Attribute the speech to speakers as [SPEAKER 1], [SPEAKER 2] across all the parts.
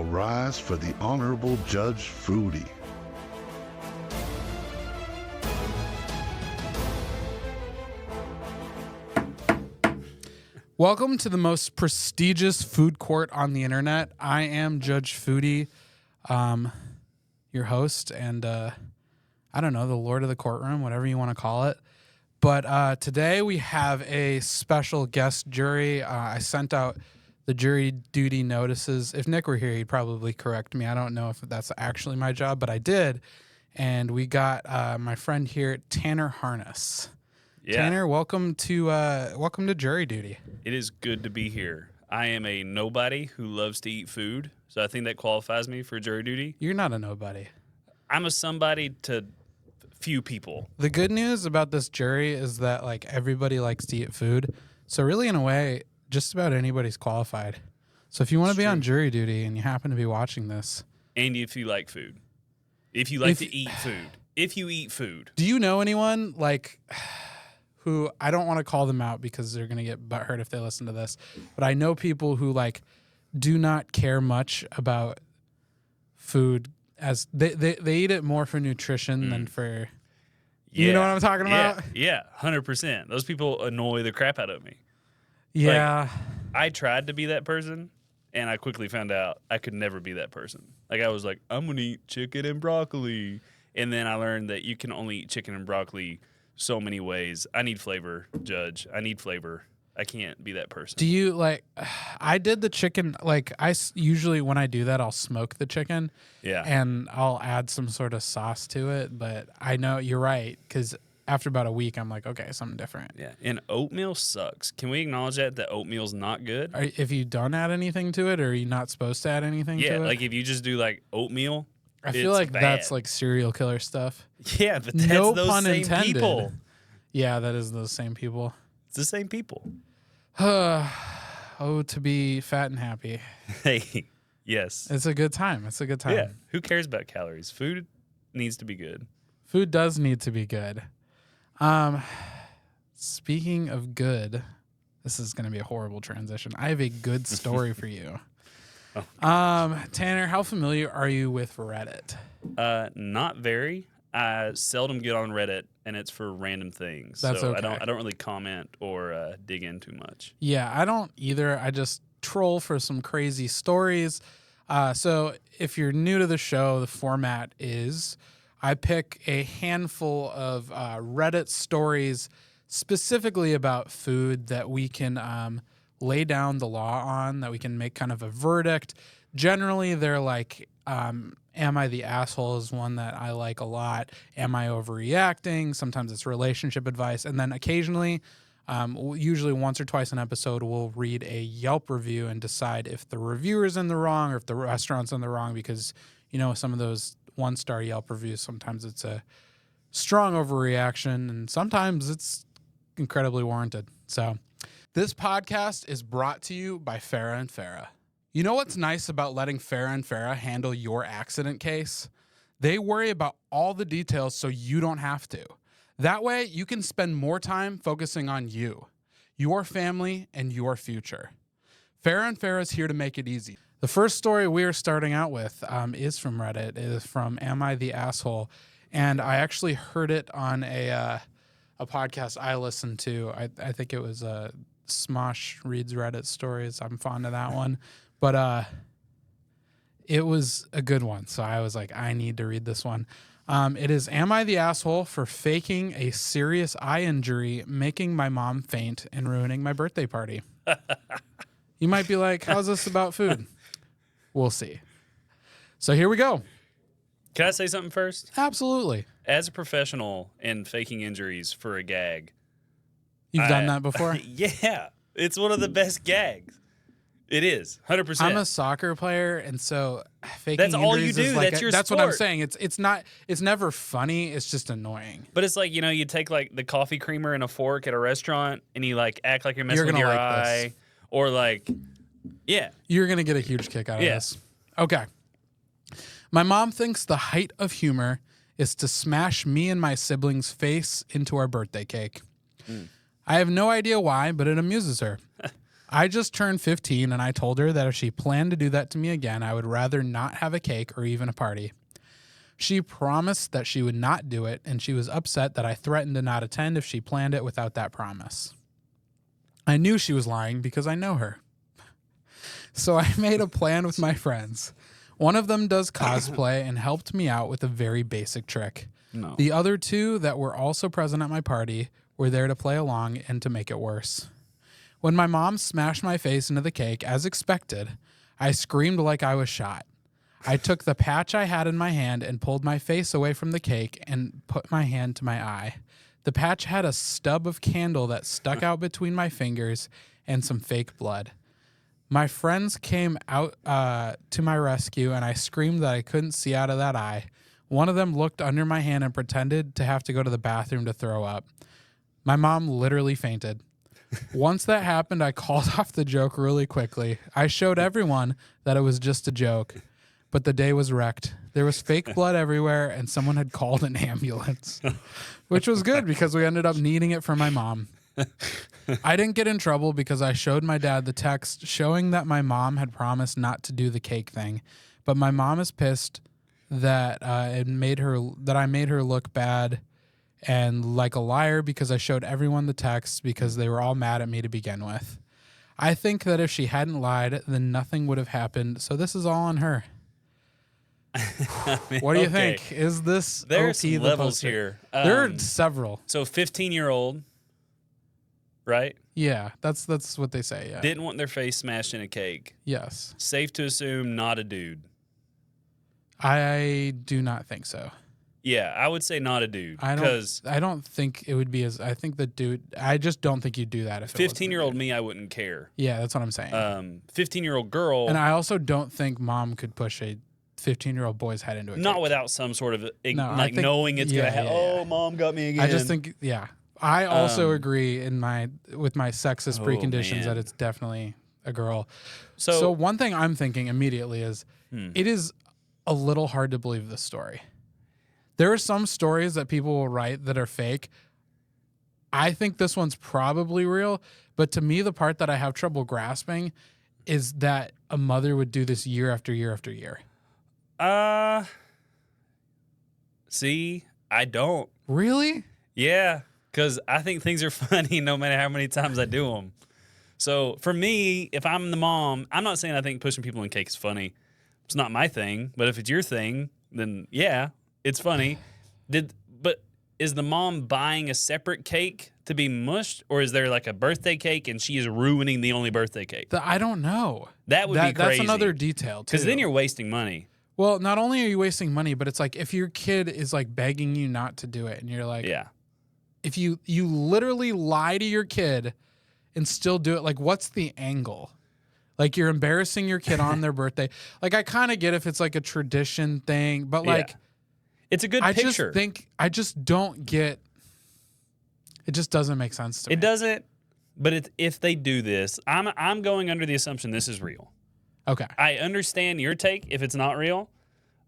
[SPEAKER 1] all rise for the Honorable Judge Foodie.
[SPEAKER 2] Welcome to the most prestigious food court on the internet. I am Judge Foodie, your host, and I don't know, the Lord of the courtroom, whatever you want to call it. But today we have a special guest jury. I sent out the jury duty notices. If Nick were here, he'd probably correct me. I don't know if that's actually my job, but I did. And we got my friend here, Tanner Harness. Yeah. Tanner, welcome to jury duty.
[SPEAKER 3] It is good to be here. I am a nobody who loves to eat food, so I think that qualifies me for jury duty.
[SPEAKER 2] You're not a nobody.
[SPEAKER 3] I'm a somebody to few people.
[SPEAKER 2] The good news about this jury is that like everybody likes to eat food, so really in a way, just about anybody's qualified. So if you want to be on jury duty and you happen to be watching this,
[SPEAKER 3] and if you like food, if you like to eat food, if you eat food,
[SPEAKER 2] do you know anyone like? Who I don't want to call them out because they're going to get butthurt if they listen to this, but I know people who like do not care much about food as they eat it more for nutrition than for, you know what I'm talking about?
[SPEAKER 3] Yeah, 100%. Those people annoy the crap out of me.
[SPEAKER 2] Yeah.
[SPEAKER 3] Like, I tried to be that person and I quickly found out I could never be that person. Like I was like, I'm going to eat chicken and broccoli. And then I learned that you can only eat chicken and broccoli so many ways. I need flavor, Judge. I need flavor. I can't be that person.
[SPEAKER 2] Do you like, I did the chicken, like usually when I do that, I'll smoke the chicken.
[SPEAKER 3] Yeah.
[SPEAKER 2] And I'll add some sort of sauce to it. But I know you're right. Because after about a week, I'm like, okay, something different.
[SPEAKER 3] Yeah. And oatmeal sucks. Can we acknowledge that oatmeal's not good?
[SPEAKER 2] If you don't add anything to it, or are you not supposed to add anything to it?
[SPEAKER 3] Yeah, like if you just do like oatmeal,
[SPEAKER 2] I feel like
[SPEAKER 3] bad.
[SPEAKER 2] That's like serial killer stuff.
[SPEAKER 3] Yeah, but that's
[SPEAKER 2] no
[SPEAKER 3] those
[SPEAKER 2] pun
[SPEAKER 3] same
[SPEAKER 2] intended.
[SPEAKER 3] people.
[SPEAKER 2] Yeah, that is those same people.
[SPEAKER 3] It's the same people.
[SPEAKER 2] Oh, to be fat and happy.
[SPEAKER 3] Hey, yes.
[SPEAKER 2] It's a good time. It's a good time.
[SPEAKER 3] Yeah. Who cares about calories? Food needs to be good.
[SPEAKER 2] Food does need to be good. Speaking of good, this is going to be a horrible transition. I have a good story for you. Tanner, how familiar are you with Reddit?
[SPEAKER 3] Not very. I seldom get on Reddit, and it's for random things.
[SPEAKER 2] That's
[SPEAKER 3] so
[SPEAKER 2] okay.
[SPEAKER 3] I don't really comment or dig in too much.
[SPEAKER 2] Yeah, I don't either. I just troll for some crazy stories. So if you're new to the show, the format is I pick a handful of Reddit stories specifically about food that we can lay down the law on, that we can make kind of a verdict. Generally, they're like, am I the asshole is one that I like a lot. Am I overreacting? Sometimes it's relationship advice. And then occasionally, usually once or twice an episode, we'll read a Yelp review and decide if the reviewer's in the wrong or if the restaurant's in the wrong, because, you know, some of those one-star Yelp reviews, sometimes it's a strong overreaction and sometimes it's incredibly warranted. So this podcast is brought to you by Farah and Farah. You know what's nice about letting Farah and Farah handle your accident case? They worry about all the details so you don't have to. That way, you can spend more time focusing on you, your family, and your future. Farah and Farah is here to make it easy. The first story we are starting out with is from Reddit. It is from Am I the Asshole? And I actually heard it on a podcast I listened to. I think it was Smosh Reads Reddit Stories. I'm fond of that one. But it was a good one. So I was like, I need to read this one. It is, am I the asshole for faking a serious eye injury, making my mom faint, and ruining my birthday party? You might be like, how's this about food? We'll see. So here we go.
[SPEAKER 3] Can I say something first?
[SPEAKER 2] Absolutely.
[SPEAKER 3] As a professional in faking injuries for a gag.
[SPEAKER 2] You've done that before?
[SPEAKER 3] Yeah. It's one of the best gags. It is, 100%.
[SPEAKER 2] I'm a soccer player, and so faking
[SPEAKER 3] that's all you
[SPEAKER 2] injuries
[SPEAKER 3] do.
[SPEAKER 2] is like
[SPEAKER 3] That's your
[SPEAKER 2] that's
[SPEAKER 3] sport.
[SPEAKER 2] what I'm saying. It's never funny. It's just annoying.
[SPEAKER 3] But it's like, you know, you take like the coffee creamer and a fork at a restaurant, and you like act like you're messing with your eye,
[SPEAKER 2] this.
[SPEAKER 3] or like, yeah,
[SPEAKER 2] you're gonna get a huge kick out of this. Okay. My mom thinks the height of humor is to smash me and my siblings' face into our birthday cake. I have no idea why, but it amuses her. I just turned 15 and I told her that if she planned to do that to me again, I would rather not have a cake or even a party. She promised that she would not do it, and she was upset that I threatened to not attend if she planned it without that promise. I knew she was lying because I know her. So I made a plan with my friends. One of them does cosplay and helped me out with a very basic trick.
[SPEAKER 3] No.
[SPEAKER 2] The other two that were also present at my party were there to play along and to make it worse. When my mom smashed my face into the cake, as expected, I screamed like I was shot. I took the patch I had in my hand and pulled my face away from the cake and put my hand to my eye. The patch had a stub of candle that stuck out between my fingers and some fake blood. My friends came out to my rescue, and I screamed that I couldn't see out of that eye. One of them looked under my hand and pretended to have to go to the bathroom to throw up. My mom literally fainted. Once that happened, I called off the joke really quickly. I showed everyone that it was just a joke, but the day was wrecked. There was fake blood everywhere, and someone had called an ambulance, which was good because we ended up needing it for my mom. I didn't get in trouble because I showed my dad the text showing that my mom had promised not to do the cake thing, but my mom is pissed that I made her look bad and like a liar because I showed everyone the text because they were all mad at me to begin with. I think that if she hadn't lied, then nothing would have happened. So this is all on her.
[SPEAKER 3] I mean,
[SPEAKER 2] What do you
[SPEAKER 3] okay.
[SPEAKER 2] think? Is this
[SPEAKER 3] There's
[SPEAKER 2] OP
[SPEAKER 3] some
[SPEAKER 2] the
[SPEAKER 3] levels
[SPEAKER 2] poster?
[SPEAKER 3] here.
[SPEAKER 2] There are several.
[SPEAKER 3] So 15-year-old, right?
[SPEAKER 2] Yeah, that's what they say. Yeah.
[SPEAKER 3] Didn't want their face smashed in a cake.
[SPEAKER 2] Yes.
[SPEAKER 3] Safe to assume not a dude.
[SPEAKER 2] I do not think so.
[SPEAKER 3] Yeah, I would say not a dude.
[SPEAKER 2] I
[SPEAKER 3] Because
[SPEAKER 2] don't think it would be as. I think the dude. I just don't think you'd do that if
[SPEAKER 3] 15-year-old me, I wouldn't care.
[SPEAKER 2] Yeah, that's what I'm saying.
[SPEAKER 3] 15-year-old girl,
[SPEAKER 2] And I also don't think mom could push a 15-year-old boy's head into a
[SPEAKER 3] not
[SPEAKER 2] cake.
[SPEAKER 3] without some sort of
[SPEAKER 2] No, I
[SPEAKER 3] like
[SPEAKER 2] think-
[SPEAKER 3] knowing it's
[SPEAKER 2] yeah,
[SPEAKER 3] gonna happen.
[SPEAKER 2] yeah, yeah.
[SPEAKER 3] Oh, mom got me again.
[SPEAKER 2] I just think, yeah. I also
[SPEAKER 3] Um,
[SPEAKER 2] agree with my sexist
[SPEAKER 3] oh,
[SPEAKER 2] preconditions
[SPEAKER 3] man.
[SPEAKER 2] that it's definitely a girl.
[SPEAKER 3] so.
[SPEAKER 2] So one thing I'm thinking immediately is it is a little hard to believe this story. There are some stories that people will write that are fake. I think this one's probably real, but to me, the part that I have trouble grasping is that a mother would do this year after year after year.
[SPEAKER 3] See, I don't.
[SPEAKER 2] Really?
[SPEAKER 3] Yeah, because I think things are funny no matter how many times I do them. So for me, if I'm the mom, I'm not saying I think pushing people in cake is funny. It's not my thing, but if it's your thing, then yeah, it's funny. But is the mom buying a separate cake to be mushed, or is there like a birthday cake and she is ruining the only birthday cake?
[SPEAKER 2] I don't know.
[SPEAKER 3] That would be crazy.
[SPEAKER 2] That's another detail, too.
[SPEAKER 3] Because then you're wasting money.
[SPEAKER 2] Well, not only are you wasting money, but it's like if your kid is like begging you not to do it, and you're like,
[SPEAKER 3] Yeah.
[SPEAKER 2] if you literally lie to your kid and still do it, like what's the angle? Like you're embarrassing your kid on their birthday. Like I kind of get if it's like a tradition thing, but like
[SPEAKER 3] Yeah. It's a good
[SPEAKER 2] I
[SPEAKER 3] picture.
[SPEAKER 2] I just don't get. It just doesn't make sense to me.
[SPEAKER 3] It doesn't. But if they do this, I'm going under the assumption this is real.
[SPEAKER 2] Okay.
[SPEAKER 3] I understand your take if it's not real,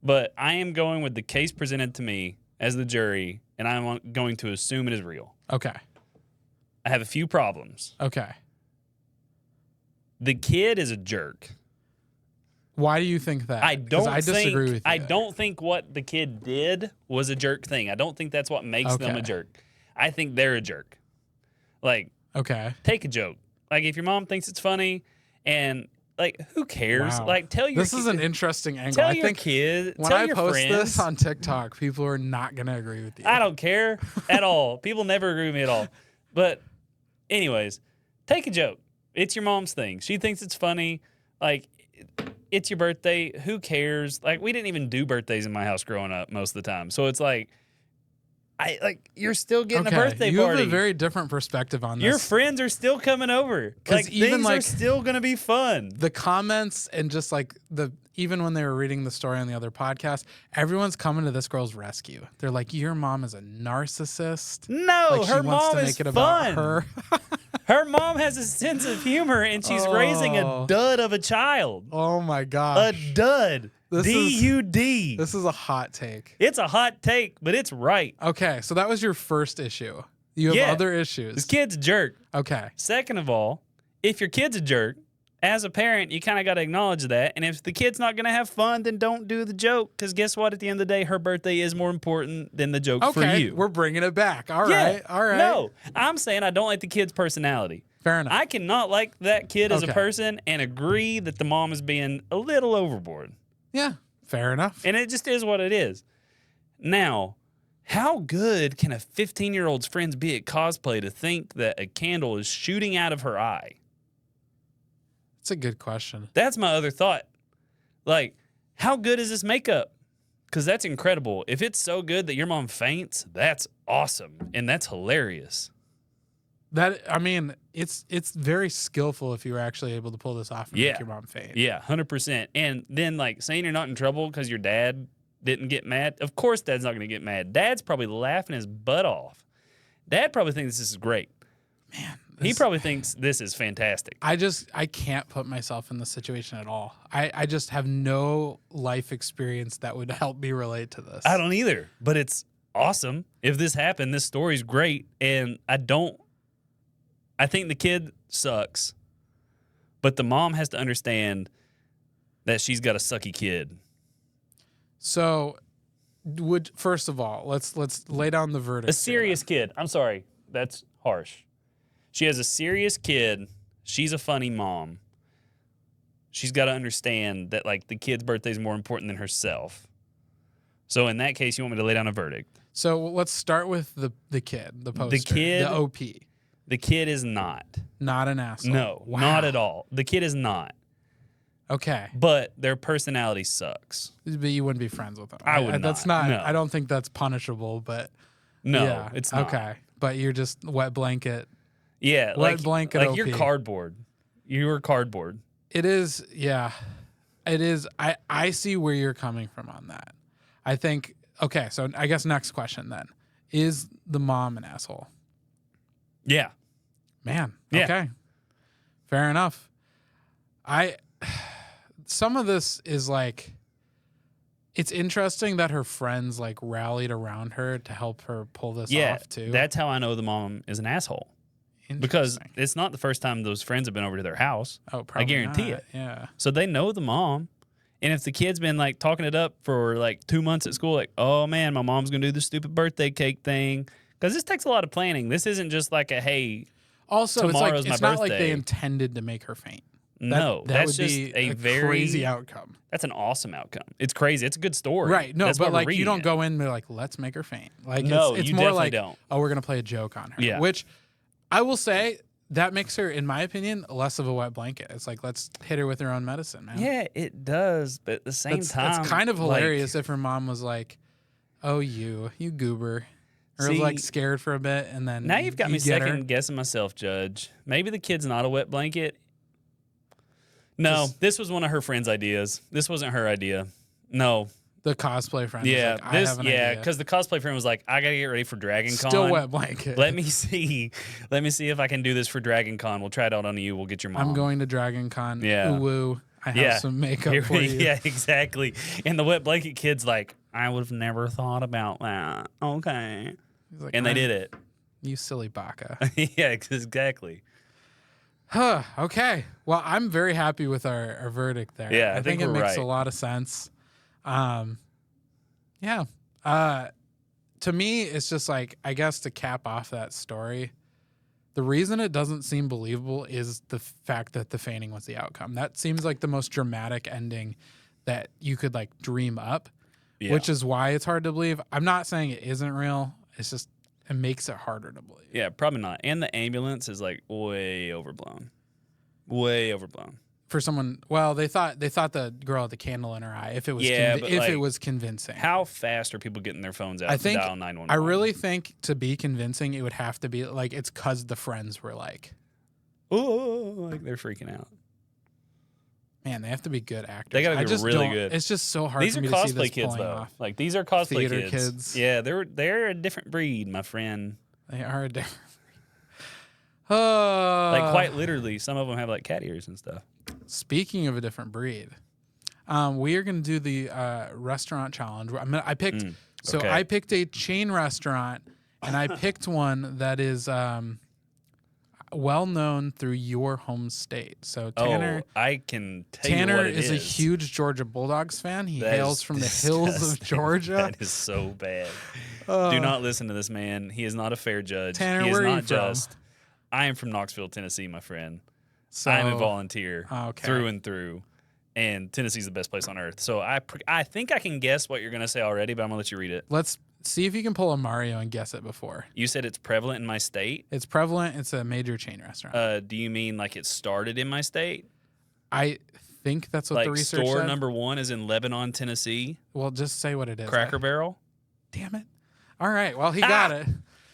[SPEAKER 3] but I am going with the case presented to me as the jury, and I'm going to assume it is real.
[SPEAKER 2] Okay.
[SPEAKER 3] I have a few problems.
[SPEAKER 2] Okay.
[SPEAKER 3] The kid is a jerk.
[SPEAKER 2] Why do you think that?
[SPEAKER 3] I
[SPEAKER 2] 'Cause I disagree with you.
[SPEAKER 3] I don't think what the kid did was a jerk thing. I don't think that's what makes them a
[SPEAKER 2] Okay.
[SPEAKER 3] jerk. I think they're a jerk. Like,
[SPEAKER 2] Okay.
[SPEAKER 3] take a joke. Like, if your mom thinks it's funny, and like, who cares?
[SPEAKER 2] Wow.
[SPEAKER 3] Like, tell your
[SPEAKER 2] This is an interesting angle.
[SPEAKER 3] tell
[SPEAKER 2] I
[SPEAKER 3] your
[SPEAKER 2] think
[SPEAKER 3] kid.
[SPEAKER 2] when
[SPEAKER 3] Tell
[SPEAKER 2] I
[SPEAKER 3] your
[SPEAKER 2] post
[SPEAKER 3] friends.
[SPEAKER 2] this on TikTok, people are not going to agree with you.
[SPEAKER 3] I don't care at all. People never agree with me at all. But, anyways, take a joke. It's your mom's thing. She thinks it's funny. Like, it's your birthday. Who cares? Like, we didn't even do birthdays in my house growing up most of the time. So it's like, you're still getting a birthday
[SPEAKER 2] you
[SPEAKER 3] party.
[SPEAKER 2] have a very different perspective on this.
[SPEAKER 3] Your friends are still coming over.
[SPEAKER 2] 'Cause
[SPEAKER 3] Like,
[SPEAKER 2] even,
[SPEAKER 3] things are
[SPEAKER 2] like,
[SPEAKER 3] still gonna be fun.
[SPEAKER 2] The comments and just like even when they were reading the story on the other podcast, everyone's coming to this girl's rescue. They're like, your mom is a narcissist.
[SPEAKER 3] No,
[SPEAKER 2] Like, she
[SPEAKER 3] her
[SPEAKER 2] wants
[SPEAKER 3] mom
[SPEAKER 2] to
[SPEAKER 3] is
[SPEAKER 2] make it
[SPEAKER 3] fun.
[SPEAKER 2] about her.
[SPEAKER 3] Her mom has a sense of humor, and she's raising a
[SPEAKER 2] Oh.
[SPEAKER 3] dud of a child.
[SPEAKER 2] Oh my
[SPEAKER 3] A
[SPEAKER 2] gosh.
[SPEAKER 3] dud.
[SPEAKER 2] This is-
[SPEAKER 3] D-U-D.
[SPEAKER 2] This is a hot take.
[SPEAKER 3] It's a hot take, but it's right.
[SPEAKER 2] Okay, so that was your first issue. You have
[SPEAKER 3] Yeah.
[SPEAKER 2] other issues.
[SPEAKER 3] This kid's a jerk.
[SPEAKER 2] Okay.
[SPEAKER 3] Second of all, if your kid's a jerk, as a parent, you kind of got to acknowledge that. And if the kid's not going to have fun, then don't do the joke. Because guess what? At the end of the day, her birthday is more important than the joke for you.
[SPEAKER 2] We're bringing it back. All right.
[SPEAKER 3] No, I'm saying I don't like the kid's personality.
[SPEAKER 2] Fair enough.
[SPEAKER 3] I cannot like that kid as a person and agree that the mom is being a little overboard.
[SPEAKER 2] Yeah, fair enough.
[SPEAKER 3] And it just is what it is. Now, how good can a 15-year-old's friends be at cosplay to think that a candle is shooting out of her eye?
[SPEAKER 2] That's a good question.
[SPEAKER 3] That's my other thought. Like, how good is this makeup? Because that's incredible. If it's so good that your mom faints, that's awesome. And that's hilarious.
[SPEAKER 2] It's very skillful if you were actually able to pull this off and make your mom faint.
[SPEAKER 3] Yeah, 100%. And then, like, saying you're not in trouble because your dad didn't get mad. Of course Dad's not going to get mad. Dad's probably laughing his butt off. Dad probably thinks this is great.
[SPEAKER 2] Man.
[SPEAKER 3] He probably thinks this is fantastic.
[SPEAKER 2] I can't put myself in this situation at all. I just have no life experience that would help me relate to this.
[SPEAKER 3] I don't either, but it's awesome. If this happened, this story's great. And I think the kid sucks, but the mom has to understand that she's got a sucky kid.
[SPEAKER 2] So, first of all, let's lay down the verdict.
[SPEAKER 3] A serious kid. I'm sorry. That's harsh. She has a serious kid. She's a funny mom. She's got to understand that, like, the kid's birthday is more important than herself. So in that case, you want me to lay down a verdict?
[SPEAKER 2] So let's start with the kid, the poster, the OP.
[SPEAKER 3] The kid is not
[SPEAKER 2] an asshole.
[SPEAKER 3] No,
[SPEAKER 2] wow.
[SPEAKER 3] Not at all. The kid is not.
[SPEAKER 2] Okay.
[SPEAKER 3] But their personality sucks.
[SPEAKER 2] But you wouldn't be friends with them.
[SPEAKER 3] I would not.
[SPEAKER 2] That's not.
[SPEAKER 3] No.
[SPEAKER 2] I don't think that's punishable. But
[SPEAKER 3] no,
[SPEAKER 2] yeah,
[SPEAKER 3] it's not.
[SPEAKER 2] Okay. But you're just wet blanket.
[SPEAKER 3] Yeah,
[SPEAKER 2] wet blanket.
[SPEAKER 3] Like
[SPEAKER 2] OP.
[SPEAKER 3] you're cardboard. You're cardboard.
[SPEAKER 2] It is. Yeah, it is. I see where you're coming from on that. I think. Okay, so I guess next question then: is the mom an asshole?
[SPEAKER 3] Yeah.
[SPEAKER 2] Man.
[SPEAKER 3] Yeah.
[SPEAKER 2] Okay. Fair enough. Some of this is like, it's interesting that her friends like rallied around her to help her pull this off too.
[SPEAKER 3] That's how I know the mom is an asshole. Because it's not the first time those friends have been over to their house.
[SPEAKER 2] Oh, probably
[SPEAKER 3] I guarantee
[SPEAKER 2] not.
[SPEAKER 3] it.
[SPEAKER 2] Yeah.
[SPEAKER 3] So they know the mom. And if the kid's been like talking it up for like 2 months at school, like, oh man, my mom's going to do this stupid birthday cake thing. Because this takes a lot of planning. This isn't just like a, hey,
[SPEAKER 2] also,
[SPEAKER 3] tomorrow's
[SPEAKER 2] it's
[SPEAKER 3] my
[SPEAKER 2] not like
[SPEAKER 3] birthday.
[SPEAKER 2] they intended to make her faint.
[SPEAKER 3] That
[SPEAKER 2] would
[SPEAKER 3] that's just
[SPEAKER 2] be
[SPEAKER 3] a very
[SPEAKER 2] crazy outcome.
[SPEAKER 3] That's an awesome outcome. It's crazy. It's a good story.
[SPEAKER 2] Right. No,
[SPEAKER 3] that's why
[SPEAKER 2] but
[SPEAKER 3] we're
[SPEAKER 2] like you
[SPEAKER 3] reading
[SPEAKER 2] don't
[SPEAKER 3] it.
[SPEAKER 2] go in and be like, let's make her faint. Like
[SPEAKER 3] No,
[SPEAKER 2] it's
[SPEAKER 3] you
[SPEAKER 2] more
[SPEAKER 3] definitely
[SPEAKER 2] like,
[SPEAKER 3] don't.
[SPEAKER 2] oh, we're gonna play a joke on her.
[SPEAKER 3] Yeah.
[SPEAKER 2] Which I will say that makes her, in my opinion, less of a wet blanket. It's like, let's hit her with her own medicine, man.
[SPEAKER 3] Yeah, it does. But at the same time,
[SPEAKER 2] it's kind of
[SPEAKER 3] like,
[SPEAKER 2] hilarious if her mom was like, oh, you goober. Or
[SPEAKER 3] See,
[SPEAKER 2] like scared for a bit and then
[SPEAKER 3] now you've got me
[SPEAKER 2] get her.
[SPEAKER 3] second guessing myself, Judge. Maybe the kid's not a wet blanket. No, this was one of her friend's ideas. This wasn't her idea. No.
[SPEAKER 2] The cosplay friend.
[SPEAKER 3] Yeah,
[SPEAKER 2] was like, I have an idea.
[SPEAKER 3] because the cosplay friend was like, I gotta get ready for Dragon Con.
[SPEAKER 2] Still wet blanket.
[SPEAKER 3] Let me see if I can do this for Dragon Con. We'll try it out on you. We'll get your mom.
[SPEAKER 2] I'm going to Dragon Con.
[SPEAKER 3] Yeah.
[SPEAKER 2] Ooh, woo. I have some makeup for you.
[SPEAKER 3] Yeah, exactly. And the wet blanket kid's like, I would have never thought about that. Okay.
[SPEAKER 2] He's like,
[SPEAKER 3] And they did it.
[SPEAKER 2] You silly baka.
[SPEAKER 3] Yeah, exactly.
[SPEAKER 2] Huh. Okay. Well, I'm very happy with our verdict there.
[SPEAKER 3] Yeah,
[SPEAKER 2] I think it
[SPEAKER 3] we're
[SPEAKER 2] makes
[SPEAKER 3] right.
[SPEAKER 2] a lot of sense. Yeah. To me, it's just like, I guess to cap off that story, the reason it doesn't seem believable is the fact that the fainting was the outcome. That seems like the most dramatic ending that you could like dream up, which is why it's hard to believe. I'm not saying it isn't real. It's just, it makes it harder to believe.
[SPEAKER 3] Yeah, probably not. And the ambulance is like way overblown. Way overblown.
[SPEAKER 2] For someone, well, they thought the girl had the candle in her eye. If it was,
[SPEAKER 3] but
[SPEAKER 2] if
[SPEAKER 3] like,
[SPEAKER 2] it was convincing,
[SPEAKER 3] How fast are people getting their phones out
[SPEAKER 2] I
[SPEAKER 3] to
[SPEAKER 2] think
[SPEAKER 3] dial 911?
[SPEAKER 2] I really think to be convincing, it would have to be like it's because the friends were like,
[SPEAKER 3] oh, like they're freaking out.
[SPEAKER 2] man, they have to be good actors.
[SPEAKER 3] They gotta
[SPEAKER 2] I
[SPEAKER 3] be
[SPEAKER 2] just
[SPEAKER 3] really
[SPEAKER 2] don't-
[SPEAKER 3] good.
[SPEAKER 2] It's just so hard
[SPEAKER 3] These
[SPEAKER 2] for
[SPEAKER 3] are
[SPEAKER 2] me to see
[SPEAKER 3] cosplay
[SPEAKER 2] this
[SPEAKER 3] kids,
[SPEAKER 2] pulling
[SPEAKER 3] though.
[SPEAKER 2] off.
[SPEAKER 3] Like these are cosplay
[SPEAKER 2] Theater kids.
[SPEAKER 3] Yeah, they're a different breed, my friend.
[SPEAKER 2] They are a different.
[SPEAKER 3] Like quite literally, some of them have like cat ears and stuff.
[SPEAKER 2] Speaking of a different breed, we are going to do the restaurant challenge. I picked
[SPEAKER 3] okay.
[SPEAKER 2] I picked a chain restaurant, and I picked one that is well known through your home state. So Tanner,
[SPEAKER 3] I can tell you
[SPEAKER 2] Tanner
[SPEAKER 3] what it
[SPEAKER 2] is a huge Georgia Bulldogs fan. He
[SPEAKER 3] That
[SPEAKER 2] hails
[SPEAKER 3] is
[SPEAKER 2] from the hills of
[SPEAKER 3] disgusting.
[SPEAKER 2] Georgia.
[SPEAKER 3] That is so bad. Do not listen to this man. He is not a fair judge.
[SPEAKER 2] Tanner,
[SPEAKER 3] he is
[SPEAKER 2] where are you
[SPEAKER 3] not
[SPEAKER 2] from?
[SPEAKER 3] just. I am from Knoxville, Tennessee, my friend.
[SPEAKER 2] So
[SPEAKER 3] I'm a volunteer
[SPEAKER 2] okay.
[SPEAKER 3] through and through. And Tennessee's the best place on earth. So I think I can guess what you're going to say already, but I'm going to let you read it.
[SPEAKER 2] Let's see if you can pull a Mario and guess it before.
[SPEAKER 3] You said it's prevalent in my state.
[SPEAKER 2] It's prevalent. It's a major chain restaurant.
[SPEAKER 3] Do you mean like it started in my state?
[SPEAKER 2] I think that's what
[SPEAKER 3] Like
[SPEAKER 2] the research
[SPEAKER 3] store
[SPEAKER 2] said.
[SPEAKER 3] number 1 is in Lebanon, Tennessee.
[SPEAKER 2] Well, just say what it is.
[SPEAKER 3] Cracker Barrel.
[SPEAKER 2] Damn it. All right. Well, he got it.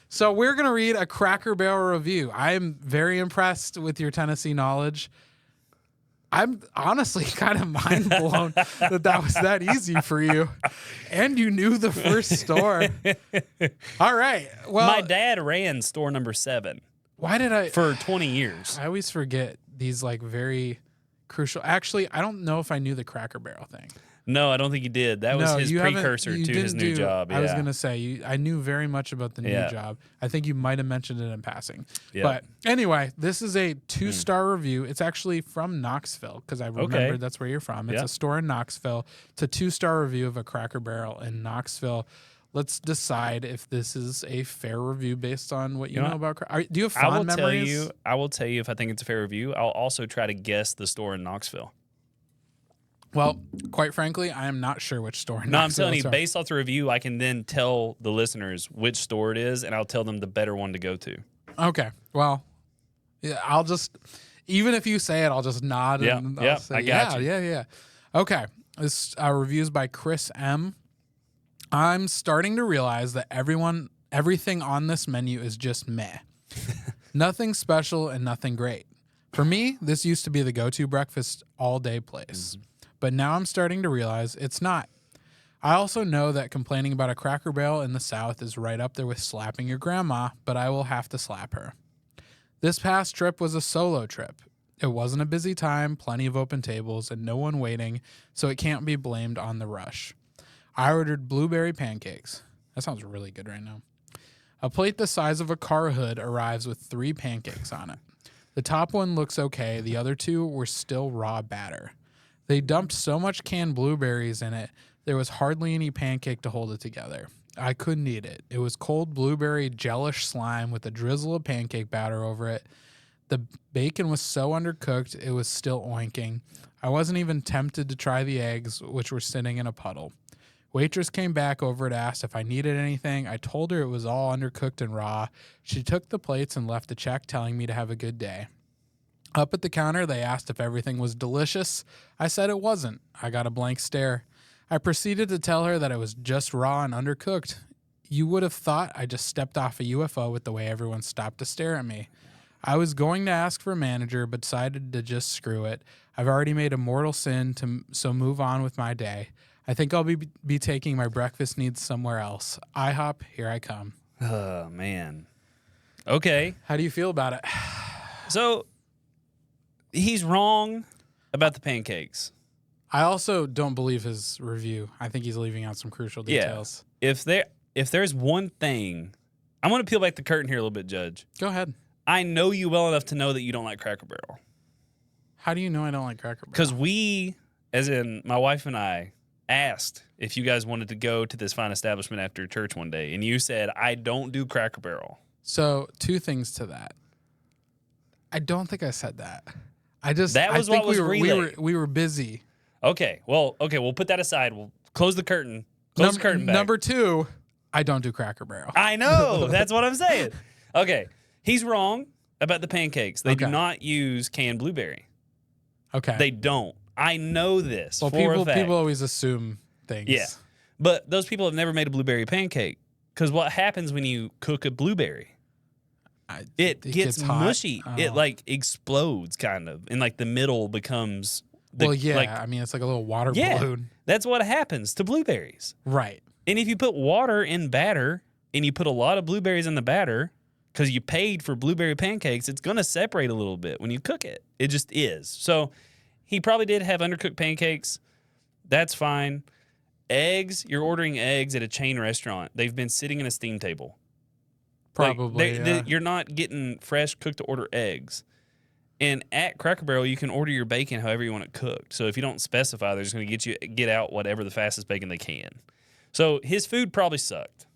[SPEAKER 2] So we're going to read a Cracker Barrel review. I am very impressed with your Tennessee knowledge. I'm honestly kind of mind blown that was that easy for you. And you knew the first store. All right. Well,
[SPEAKER 3] My dad ran store number 7
[SPEAKER 2] why did I
[SPEAKER 3] for 20 years.
[SPEAKER 2] I always forget these like very crucial. Actually, I don't know if I knew the Cracker Barrel thing.
[SPEAKER 3] No, I don't think he did. That was his
[SPEAKER 2] you haven't-
[SPEAKER 3] precursor
[SPEAKER 2] you
[SPEAKER 3] to his
[SPEAKER 2] didn't
[SPEAKER 3] new job.
[SPEAKER 2] I was
[SPEAKER 3] Yeah.
[SPEAKER 2] going to say, I knew very much about the new
[SPEAKER 3] Yeah.
[SPEAKER 2] job. I think you might have mentioned it in passing.
[SPEAKER 3] Yeah.
[SPEAKER 2] But anyway, this is a 2-star review. It's actually from Knoxville because I remembered that's where you're from. It's
[SPEAKER 3] Yeah.
[SPEAKER 2] a store in Knoxville. It's a 2-star review of a Cracker Barrel in Knoxville. Let's decide if this is a fair review based on what you know about. Do you have fond memories?
[SPEAKER 3] I will tell you if I think it's a fair review. I'll also try to guess the store in Knoxville.
[SPEAKER 2] Well, quite frankly, I am not sure which store.
[SPEAKER 3] No, I'm telling you, based off the review, I can then tell the listeners which store it is, and I'll tell them the better one to go to.
[SPEAKER 2] Okay. Well, yeah, I'll just, even if you say it, I'll just nod.
[SPEAKER 3] Yeah,
[SPEAKER 2] And
[SPEAKER 3] yeah,
[SPEAKER 2] I'll say,
[SPEAKER 3] I got you.
[SPEAKER 2] Yeah. Okay. This review is by Chris M. I'm starting to realize that everything on this menu is just meh. Nothing special and nothing great. For me, this used to be the go-to breakfast all-day place. But now I'm starting to realize it's not. I also know that complaining about a Cracker Barrel in the South is right up there with slapping your grandma, but I will have to slap her. This past trip was a solo trip. It wasn't a busy time, plenty of open tables, and no one waiting, so it can't be blamed on the rush. I ordered blueberry pancakes. That sounds really good right now. A plate the size of a car hood arrives with 3 pancakes on it. The top one looks okay, the other 2 were still raw batter. They dumped so much canned blueberries in it, there was hardly any pancake to hold it together. I couldn't eat it. It was cold blueberry gelish slime with a drizzle of pancake batter over it. The bacon was so undercooked, it was still oinking. I wasn't even tempted to try the eggs, which were sitting in a puddle. Waitress came back over and asked if I needed anything. I told her it was all undercooked and raw. She took the plates and left a check telling me to have a good day. Up at the counter, they asked if everything was delicious. I said it wasn't. I got a blank stare. I proceeded to tell her that it was just raw and undercooked. You would have thought I just stepped off a UFO with the way everyone stopped to stare at me. I was going to ask for a manager, but decided to just screw it. I've already made a mortal sin, so move on with my day. I think I'll be taking my breakfast needs somewhere else. IHOP, here I come.
[SPEAKER 3] Oh, man. Okay.
[SPEAKER 2] How do you feel about it?
[SPEAKER 3] So he's wrong about the pancakes.
[SPEAKER 2] I also don't believe his review. I think he's leaving out some crucial details.
[SPEAKER 3] Yeah. If there's one thing, I'm going to peel back the curtain here a little bit, Judge.
[SPEAKER 2] Go ahead.
[SPEAKER 3] I know you well enough to know that you don't like Cracker Barrel.
[SPEAKER 2] How do you know I don't like Cracker Barrel?
[SPEAKER 3] Because we, as in my wife and I, asked if you guys wanted to go to this fine establishment after church one day, and you said, I don't do Cracker Barrel.
[SPEAKER 2] So 2 things to that. I don't think I said that.
[SPEAKER 3] That was what was relayed.
[SPEAKER 2] We were busy.
[SPEAKER 3] Okay, we'll put that aside. We'll close the curtain. Close the curtain back.
[SPEAKER 2] Number 2, I don't do Cracker Barrel.
[SPEAKER 3] I know. That's what I'm saying. Okay, he's wrong about the pancakes. They do not use canned blueberry.
[SPEAKER 2] Okay.
[SPEAKER 3] They don't. I know this
[SPEAKER 2] well,
[SPEAKER 3] for a fact.
[SPEAKER 2] people always assume things.
[SPEAKER 3] Yeah, but those people have never made a blueberry pancake. Because what happens when you cook a blueberry? It gets mushy.
[SPEAKER 2] Oh.
[SPEAKER 3] It like explodes kind of. And like the middle becomes
[SPEAKER 2] I mean, it's like a little water balloon.
[SPEAKER 3] That's what happens to blueberries.
[SPEAKER 2] Right.
[SPEAKER 3] And if you put water in batter and you put a lot of blueberries in the batter because you paid for blueberry pancakes, it's going to separate a little bit when you cook it. It just is. So he probably did have undercooked pancakes. That's fine. Eggs, you're ordering eggs at a chain restaurant. They've been sitting in a steam table.
[SPEAKER 2] Probably, yeah.
[SPEAKER 3] You're not getting fresh cooked to order eggs. And at Cracker Barrel, you can order your bacon however you want it cooked. So if you don't specify, they're just going to get out whatever the fastest bacon they can. So his food probably sucked.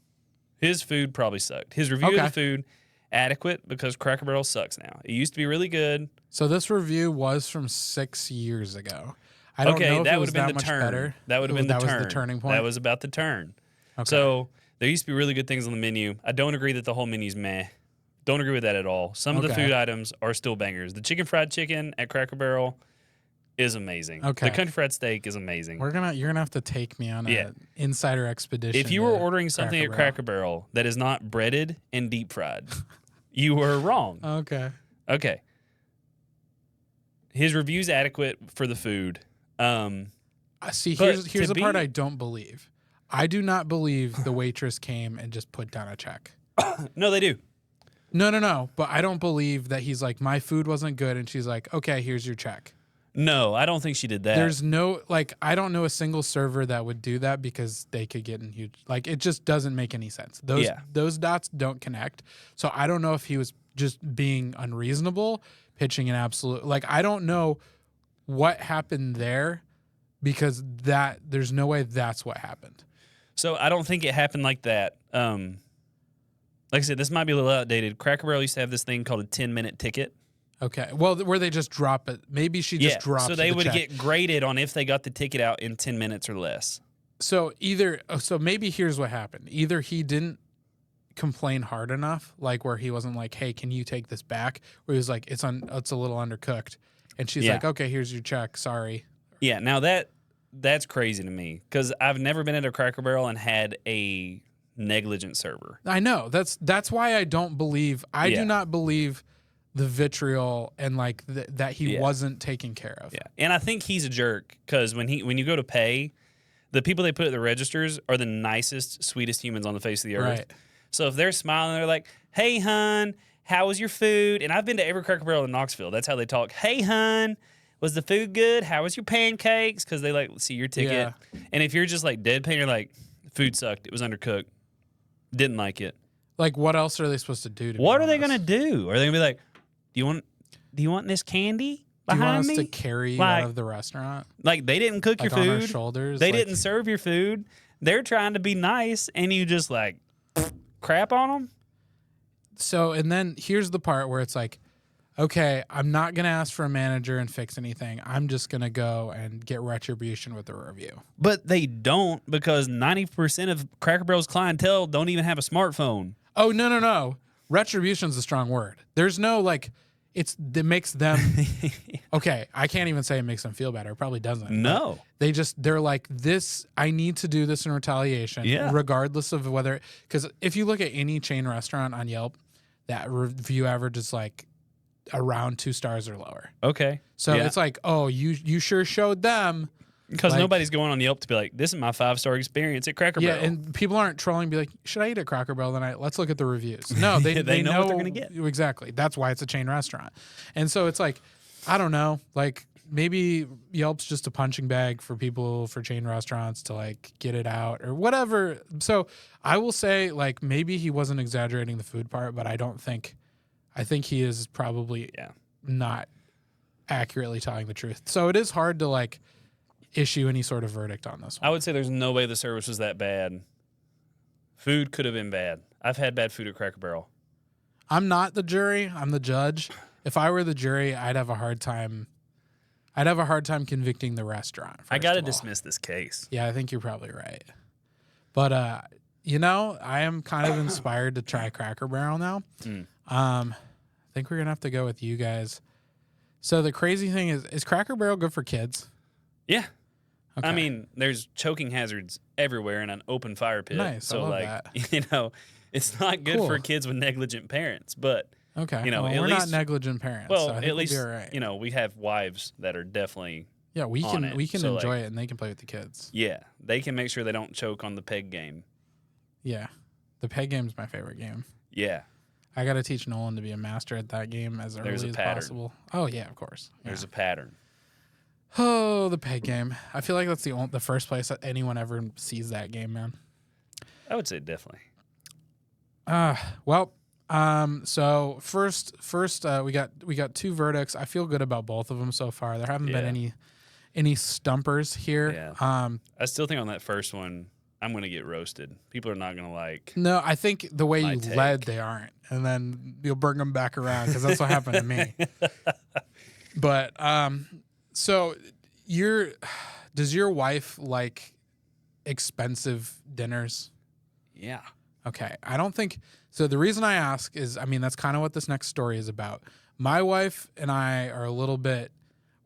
[SPEAKER 3] His review of the food, adequate, because Cracker Barrel sucks now. It used to be really good.
[SPEAKER 2] So this review was from 6 years ago. I don't know if
[SPEAKER 3] that
[SPEAKER 2] it
[SPEAKER 3] would
[SPEAKER 2] was
[SPEAKER 3] have been
[SPEAKER 2] that
[SPEAKER 3] the
[SPEAKER 2] much
[SPEAKER 3] turn.
[SPEAKER 2] better.
[SPEAKER 3] That would have been the turn.
[SPEAKER 2] That was the turning point?
[SPEAKER 3] That was about the turn.
[SPEAKER 2] Okay.
[SPEAKER 3] So there used to be really good things on the menu. I don't agree that the whole menu's meh. Don't agree with that at all. Some of the food items are still bangers. The chicken fried chicken at Cracker Barrel is amazing.
[SPEAKER 2] Okay.
[SPEAKER 3] The country fried steak is amazing.
[SPEAKER 2] You're gonna have to take me on an insider expedition.
[SPEAKER 3] If you were ordering something at Cracker Barrel that is not breaded and deep fried, you were wrong. Okay. His review's adequate for the food.
[SPEAKER 2] See, here's the part I don't believe. I do not believe the waitress came and just put down a check.
[SPEAKER 3] No, they do.
[SPEAKER 2] No. But I don't believe that he's like, my food wasn't good, and she's like, okay, here's your check.
[SPEAKER 3] No, I don't think she did that.
[SPEAKER 2] There's no, I don't know a single server that would do that because they could get in huge, it just doesn't make any sense. Those dots don't connect. So I don't know if he was just being unreasonable, pitching an absolute, I don't know what happened there because there's no way that's what happened.
[SPEAKER 3] So I don't think it happened like that. Like I said, this might be a little outdated. Cracker Barrel used to have this thing called a 10-minute ticket.
[SPEAKER 2] Okay. Well, where they just drop it. Maybe she just dropped it.
[SPEAKER 3] So they would get graded on if they got the ticket out in 10 minutes or less.
[SPEAKER 2] So maybe here's what happened. Either he didn't complain hard enough, where he wasn't like, hey, can you take this back? Or he was like, it's a little undercooked. And she's like, okay, here's your check. Sorry.
[SPEAKER 3] Yeah. Now that's crazy to me because I've never been at a Cracker Barrel and had a negligent server.
[SPEAKER 2] I know. That's why I don't believe. I do not believe the vitriol and that he wasn't taken care of.
[SPEAKER 3] Yeah, and I think he's a jerk because when you go to pay, the people they put at the registers are the nicest, sweetest humans on the face of the earth.
[SPEAKER 2] Right.
[SPEAKER 3] So if they're smiling, they're like, "Hey, hun, how was your food?" And I've been to every Cracker Barrel in Knoxville. That's how they talk. "Hey, hun, was the food good? How was your pancakes?" Because they see your ticket.
[SPEAKER 2] Yeah.
[SPEAKER 3] And if you're just deadpan, you're like, "Food sucked. It was undercooked. Didn't like it."
[SPEAKER 2] What else are they supposed to do?
[SPEAKER 3] What are they gonna do? Are they gonna be like, Do you want this candy behind me?
[SPEAKER 2] Do you want us to carry you out of the restaurant?
[SPEAKER 3] They didn't cook your food.
[SPEAKER 2] On our shoulders?
[SPEAKER 3] They didn't serve your food. They're trying to be nice, and you just crap on them?
[SPEAKER 2] So, and then here's the part where it's okay, I'm not going to ask for a manager and fix anything. I'm just going to go and get retribution with the review.
[SPEAKER 3] But they don't because 90% of Cracker Barrel's clientele don't even have a smartphone.
[SPEAKER 2] Oh, no. Retribution's a strong word. There's no it makes them okay. I can't even say it makes them feel better. It probably doesn't.
[SPEAKER 3] No,
[SPEAKER 2] they're like this. I need to do this in retaliation, regardless of whether, because if you look at any chain restaurant on Yelp, that review average is around 2 stars or lower.
[SPEAKER 3] Okay,
[SPEAKER 2] so it's oh, you sure showed them.
[SPEAKER 3] Because nobody's going on Yelp to be like, this is my 5-star experience at Cracker Barrel.
[SPEAKER 2] Yeah, and people aren't trolling, be like, should I eat at Cracker Barrel tonight? Let's look at the reviews. No, they
[SPEAKER 3] know what they're going to get.
[SPEAKER 2] Exactly. That's why it's a chain restaurant. And so it's I don't know, maybe Yelp's just a punching bag for people, for chain restaurants to get it out or whatever. So I will say maybe he wasn't exaggerating the food part, but I think he is probably not accurately telling the truth. So it is hard to issue any sort of verdict on this one.
[SPEAKER 3] I would say there's no way the service was that bad. Food could have been bad. I've had bad food at Cracker Barrel.
[SPEAKER 2] I'm not the jury. I'm the judge. If I were the jury, I'd have a hard time convicting the restaurant.
[SPEAKER 3] I got to dismiss this case.
[SPEAKER 2] Yeah, I think you're probably right. But I am kind of inspired to try Cracker Barrel now. I think we're gonna have to go with you guys. So the crazy thing is Cracker Barrel good for kids?
[SPEAKER 3] Yeah.
[SPEAKER 2] Okay.
[SPEAKER 3] I mean, there's choking hazards everywhere in an open fire pit.
[SPEAKER 2] Nice.
[SPEAKER 3] So,
[SPEAKER 2] I love that.
[SPEAKER 3] It's not good for kids with negligent parents. But,
[SPEAKER 2] okay.
[SPEAKER 3] Well,
[SPEAKER 2] we're not negligent parents.
[SPEAKER 3] Well,
[SPEAKER 2] so
[SPEAKER 3] at least,
[SPEAKER 2] we'll be all right.
[SPEAKER 3] We have wives that are definitely
[SPEAKER 2] we can
[SPEAKER 3] so,
[SPEAKER 2] enjoy it and they can play with the kids.
[SPEAKER 3] Yeah. They can make sure they don't choke on the peg game.
[SPEAKER 2] Yeah. The peg game's my favorite game.
[SPEAKER 3] Yeah.
[SPEAKER 2] I got to teach Nolan to be a master at that game as early as possible. Oh, yeah, of course.
[SPEAKER 3] There's a pattern.
[SPEAKER 2] Oh, the peg game. I feel like that's the first place that anyone ever sees that game, man.
[SPEAKER 3] I would say definitely.
[SPEAKER 2] Well, So first, we got two verdicts. I feel good about both of them so far. There haven't been any stumpers here.
[SPEAKER 3] Yeah. I still think on that first one, I'm gonna get roasted. People are not gonna like.
[SPEAKER 2] No, I think the way you
[SPEAKER 3] take.
[SPEAKER 2] led, they aren't, and then you'll bring them back around because that's what happened to me. But so does your wife like expensive dinners?
[SPEAKER 3] Yeah.
[SPEAKER 2] Okay, I don't think so. The reason I ask is, I mean, that's kind of what this next story is about. My wife and I are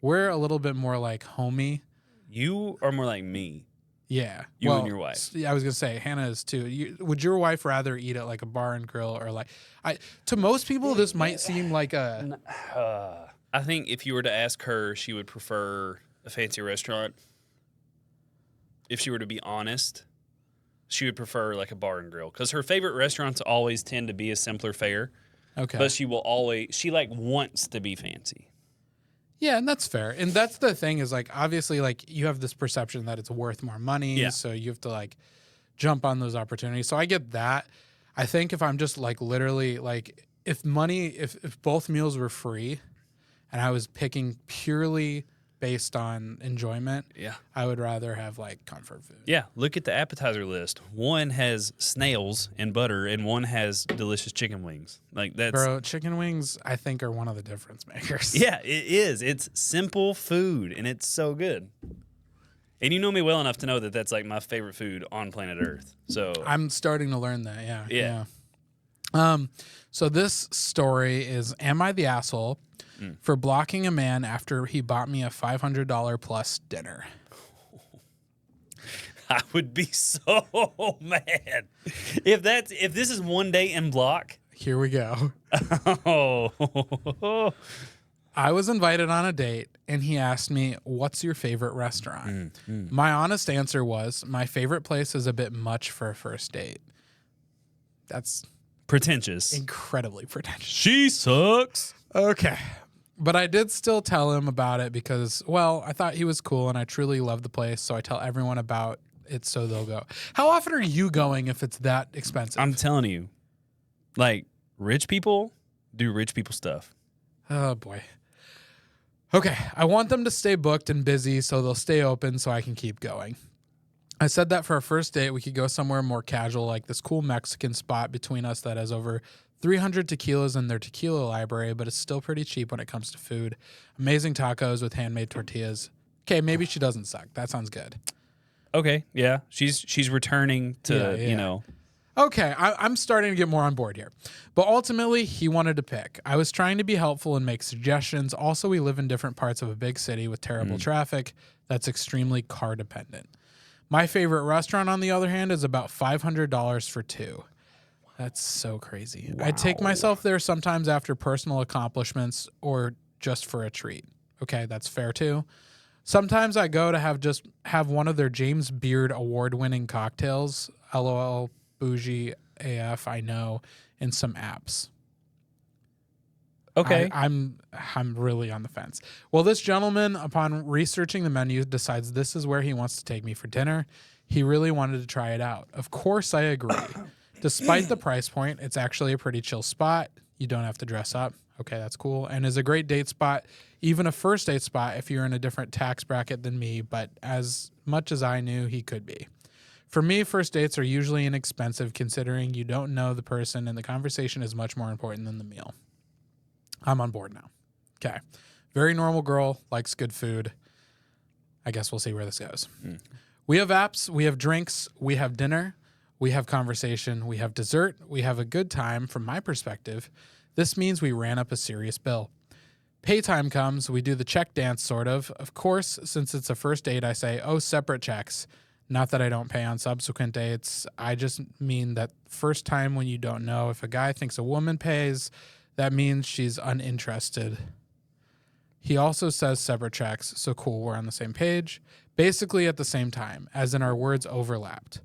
[SPEAKER 2] we're a little bit more like homey.
[SPEAKER 3] You are more like me.
[SPEAKER 2] Yeah.
[SPEAKER 3] You and your wife.
[SPEAKER 2] Yeah, I was gonna say Hannah is too. Would your wife rather eat at like a bar and grill or like? To most people, this might seem like a.
[SPEAKER 3] I think if you were to ask her, she would prefer a fancy restaurant. If she were to be honest, she would prefer like a bar and grill because her favorite restaurants always tend to be a simpler fare.
[SPEAKER 2] Okay.
[SPEAKER 3] But she like wants to be fancy.
[SPEAKER 2] Yeah, and that's fair. And that's the thing is like obviously like you have this perception that it's worth more money,
[SPEAKER 3] Yeah.
[SPEAKER 2] so you have to like jump on those opportunities. So I get that. I think if I'm just like literally like if both meals were free and I was picking purely based on enjoyment,
[SPEAKER 3] Yeah.
[SPEAKER 2] I would rather have like comfort food.
[SPEAKER 3] Yeah, look at the appetizer list. One has snails and butter, and one has delicious chicken wings. Like that's
[SPEAKER 2] Bro, chicken wings I think are one of the difference makers.
[SPEAKER 3] yeah, it is. It's simple food, and it's so good. And you know me well enough to know that that's like my favorite food on planet Earth. So
[SPEAKER 2] I'm starting to learn that.
[SPEAKER 3] Yeah.
[SPEAKER 2] So this story is, am I the asshole for blocking a man after he bought me a $500 plus dinner?
[SPEAKER 3] I would be so mad if this is one day in block.
[SPEAKER 2] Here we go.
[SPEAKER 3] Oh,
[SPEAKER 2] I was invited on a date and he asked me, "What's your favorite restaurant?" My honest answer was, "My favorite place is a bit much for a first date." That's
[SPEAKER 3] pretentious.
[SPEAKER 2] incredibly pretentious.
[SPEAKER 3] She sucks.
[SPEAKER 2] Okay. But I did still tell him about it because, well, I thought he was cool and I truly love the place. So I tell everyone about it so they'll go. How often are you going if it's that expensive?
[SPEAKER 3] I'm telling you, like rich people do rich people stuff.
[SPEAKER 2] Oh, boy. Okay. I want them to stay booked and busy so they'll stay open so I can keep going. I said that for our first date, we could go somewhere more casual, like this cool Mexican spot between us that has over 300 tequilas in their tequila library, but it's still pretty cheap when it comes to food. Amazing tacos with handmade tortillas. Okay, maybe she doesn't suck. That sounds good.
[SPEAKER 3] Okay, yeah, she's returning to
[SPEAKER 2] Yeah.
[SPEAKER 3] you know.
[SPEAKER 2] Okay, I'm starting to get more on board here. But ultimately, he wanted to pick. I was trying to be helpful and make suggestions. Also, we live in different parts of a big city with terrible traffic that's extremely car dependent. My favorite restaurant, on the other hand, is about $500 for two. That's so crazy. Wow. I take myself there sometimes after personal accomplishments or just for a treat. Okay, that's fair too. Sometimes I go to have one of their James Beard award-winning cocktails. LOL, bougie AF, I know, in some apps.
[SPEAKER 3] Okay.
[SPEAKER 2] I'm really on the fence. Well, this gentleman, upon researching the menu, decides this is where he wants to take me for dinner. He really wanted to try it out. Of course, I agree. Despite the price point, it's actually a pretty chill spot. You don't have to dress up. Okay, that's cool. And is a great date spot, even a first date spot if you're in a different tax bracket than me, but as much as I knew, he could be. For me, first dates are usually inexpensive considering you don't know the person and the conversation is much more important than the meal. I'm on board now. Okay. Very normal girl, likes good food. I guess we'll see where this goes. We have apps, we have drinks, we have dinner, we have conversation, we have dessert, we have a good time from my perspective. This means we ran up a serious bill. Pay time comes, we do the check dance sort of. Of course, since it's a first date, I say, oh, separate checks. Not that I don't pay on subsequent dates. I just mean that first time when you don't know if a guy thinks a woman pays, that means she's uninterested. He also says separate checks, so cool, we're on the same page. Basically at the same time, as in our words overlapped.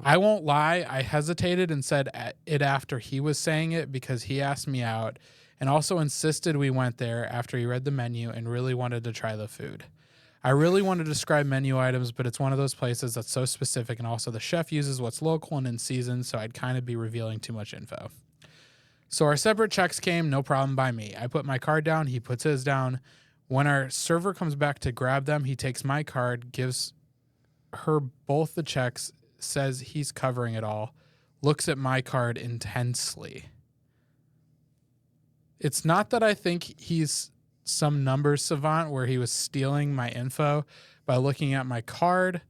[SPEAKER 2] I won't lie, I hesitated and said it after he was saying it because he asked me out and also insisted we went there after he read the menu and really wanted to try the food. I really want to describe menu items, but it's one of those places that's so specific and also the chef uses what's local and in season, so I'd kind of be revealing too much info. So our separate checks came, no problem by me. I put my card down, he puts his down. When our server comes back to grab them, he takes my card, gives her both the checks, says he's covering it all, looks at my card intensely. It's not that I think he's some numbers savant where he was stealing my info by looking at my card,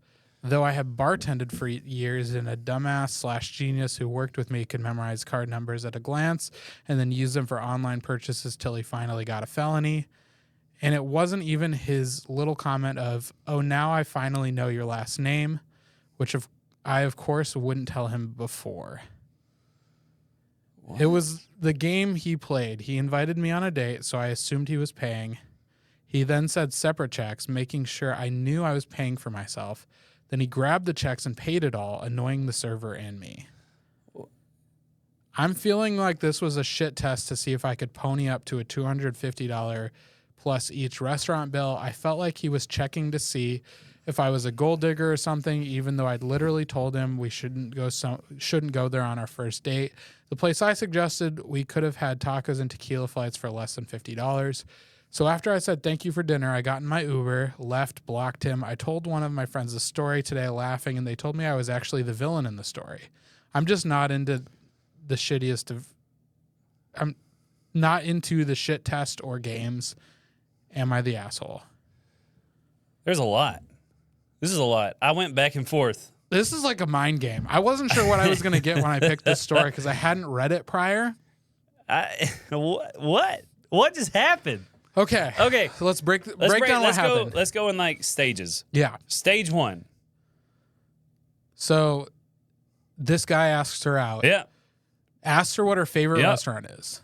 [SPEAKER 2] though I have bartended for years and a dumbass/genius who worked with me could memorize card numbers at a glance and then use them for online purchases till he finally got a felony. And it wasn't even his little comment of, oh, now I finally know your last name, which I, of course, wouldn't tell him before. What? It was the game he played. He invited me on a date, so I assumed he was paying. He then said separate checks, making sure I knew I was paying for myself. Then he grabbed the checks and paid it all, annoying the server and me. I'm feeling like this was a shit test to see if I could pony up to a $250 plus each restaurant bill. I felt like he was checking to see if I was a gold digger or something, even though I'd literally told him we shouldn't go there on our first date. The place I suggested, we could have had tacos and tequila flights for less than $50. So after I said thank you for dinner, I got in my Uber, left, blocked him. I told one of my friends the story today laughing, and they told me I was actually the villain in the story. I'm just not into the shittiest of... I'm not into the shit test or games. Am I the asshole?
[SPEAKER 3] There's a lot. This is a lot. I went back and forth.
[SPEAKER 2] This is like a mind game. I wasn't sure what I was going to get when I picked this story because I hadn't read it prior.
[SPEAKER 3] What? What just happened?
[SPEAKER 2] Okay. So let's break down what happened.
[SPEAKER 3] Let's go in like stages.
[SPEAKER 2] Yeah.
[SPEAKER 3] Stage 1.
[SPEAKER 2] So this guy asks her out.
[SPEAKER 3] Yeah.
[SPEAKER 2] Asks her what her favorite restaurant is.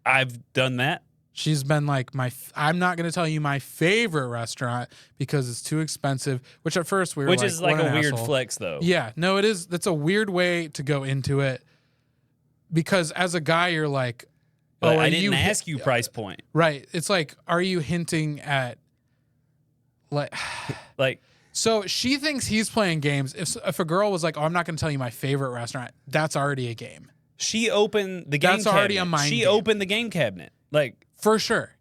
[SPEAKER 3] I've done that.
[SPEAKER 2] She's been like, I'm not going to tell you my favorite restaurant because it's too expensive, which at first we were
[SPEAKER 3] Which is like a weird
[SPEAKER 2] asshole.
[SPEAKER 3] flex, though.
[SPEAKER 2] Yeah. No, it is. That's a weird way to go into it because as a guy, you're like,
[SPEAKER 3] but I didn't ask you price point.
[SPEAKER 2] Right. It's like, are you hinting at like... So she thinks he's playing games. If a girl was like, oh, I'm not going to tell you my favorite restaurant, that's already a game.
[SPEAKER 3] She opened the game cabinet.
[SPEAKER 2] That's already a mind game.
[SPEAKER 3] She opened the game cabinet. Like...
[SPEAKER 2] For sure.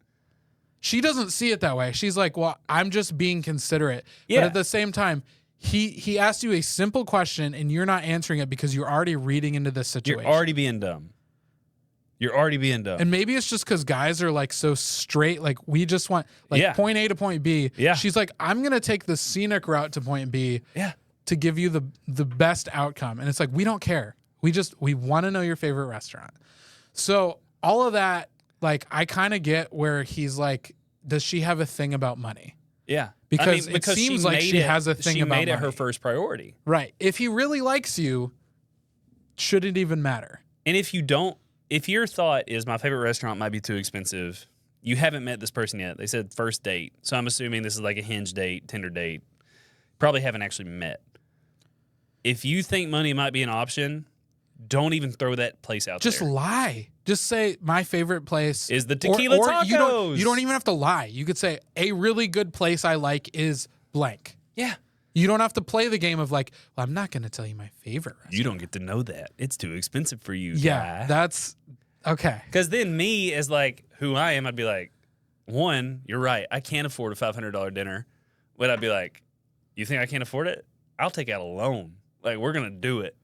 [SPEAKER 2] She doesn't see it that way. She's like, well, I'm just being considerate.
[SPEAKER 3] Yeah.
[SPEAKER 2] But at the same time, he asked you a simple question and you're not answering it because you're already reading into this situation.
[SPEAKER 3] You're already being dumb.
[SPEAKER 2] And maybe it's just because guys are like so straight. Like we just want point A to point B.
[SPEAKER 3] Yeah.
[SPEAKER 2] She's like, I'm going to take the scenic route to point B to give you the best outcome. And it's like, we don't care. We want to know your favorite restaurant. So all of that, like, I kind of get where he's like, does she have a thing about money?
[SPEAKER 3] Yeah.
[SPEAKER 2] Because it seems like she has a thing about money.
[SPEAKER 3] She made it her first priority.
[SPEAKER 2] Right. If he really likes you, shouldn't even matter.
[SPEAKER 3] And if your thought is my favorite restaurant might be too expensive, you haven't met this person yet. They said first date. So I'm assuming this is like a Hinge date, Tinder date. Probably haven't actually met. If you think money might be an option, don't even throw that place out there.
[SPEAKER 2] Just lie. Just say my favorite place
[SPEAKER 3] is the tequila tacos.
[SPEAKER 2] You don't even have to lie. You could say a really good place I like is blank.
[SPEAKER 3] Yeah.
[SPEAKER 2] You don't have to play the game of like, well, I'm not going to tell you my favorite restaurant.
[SPEAKER 3] You don't get to know that. It's too expensive for you.
[SPEAKER 2] Yeah,
[SPEAKER 3] guy.
[SPEAKER 2] that's okay.
[SPEAKER 3] Because then me as like who I am, I'd be like, one, you're right. I can't afford a $500 dinner. But I'd be like, you think I can't afford it? I'll take out a loan. Like, we're going to do it.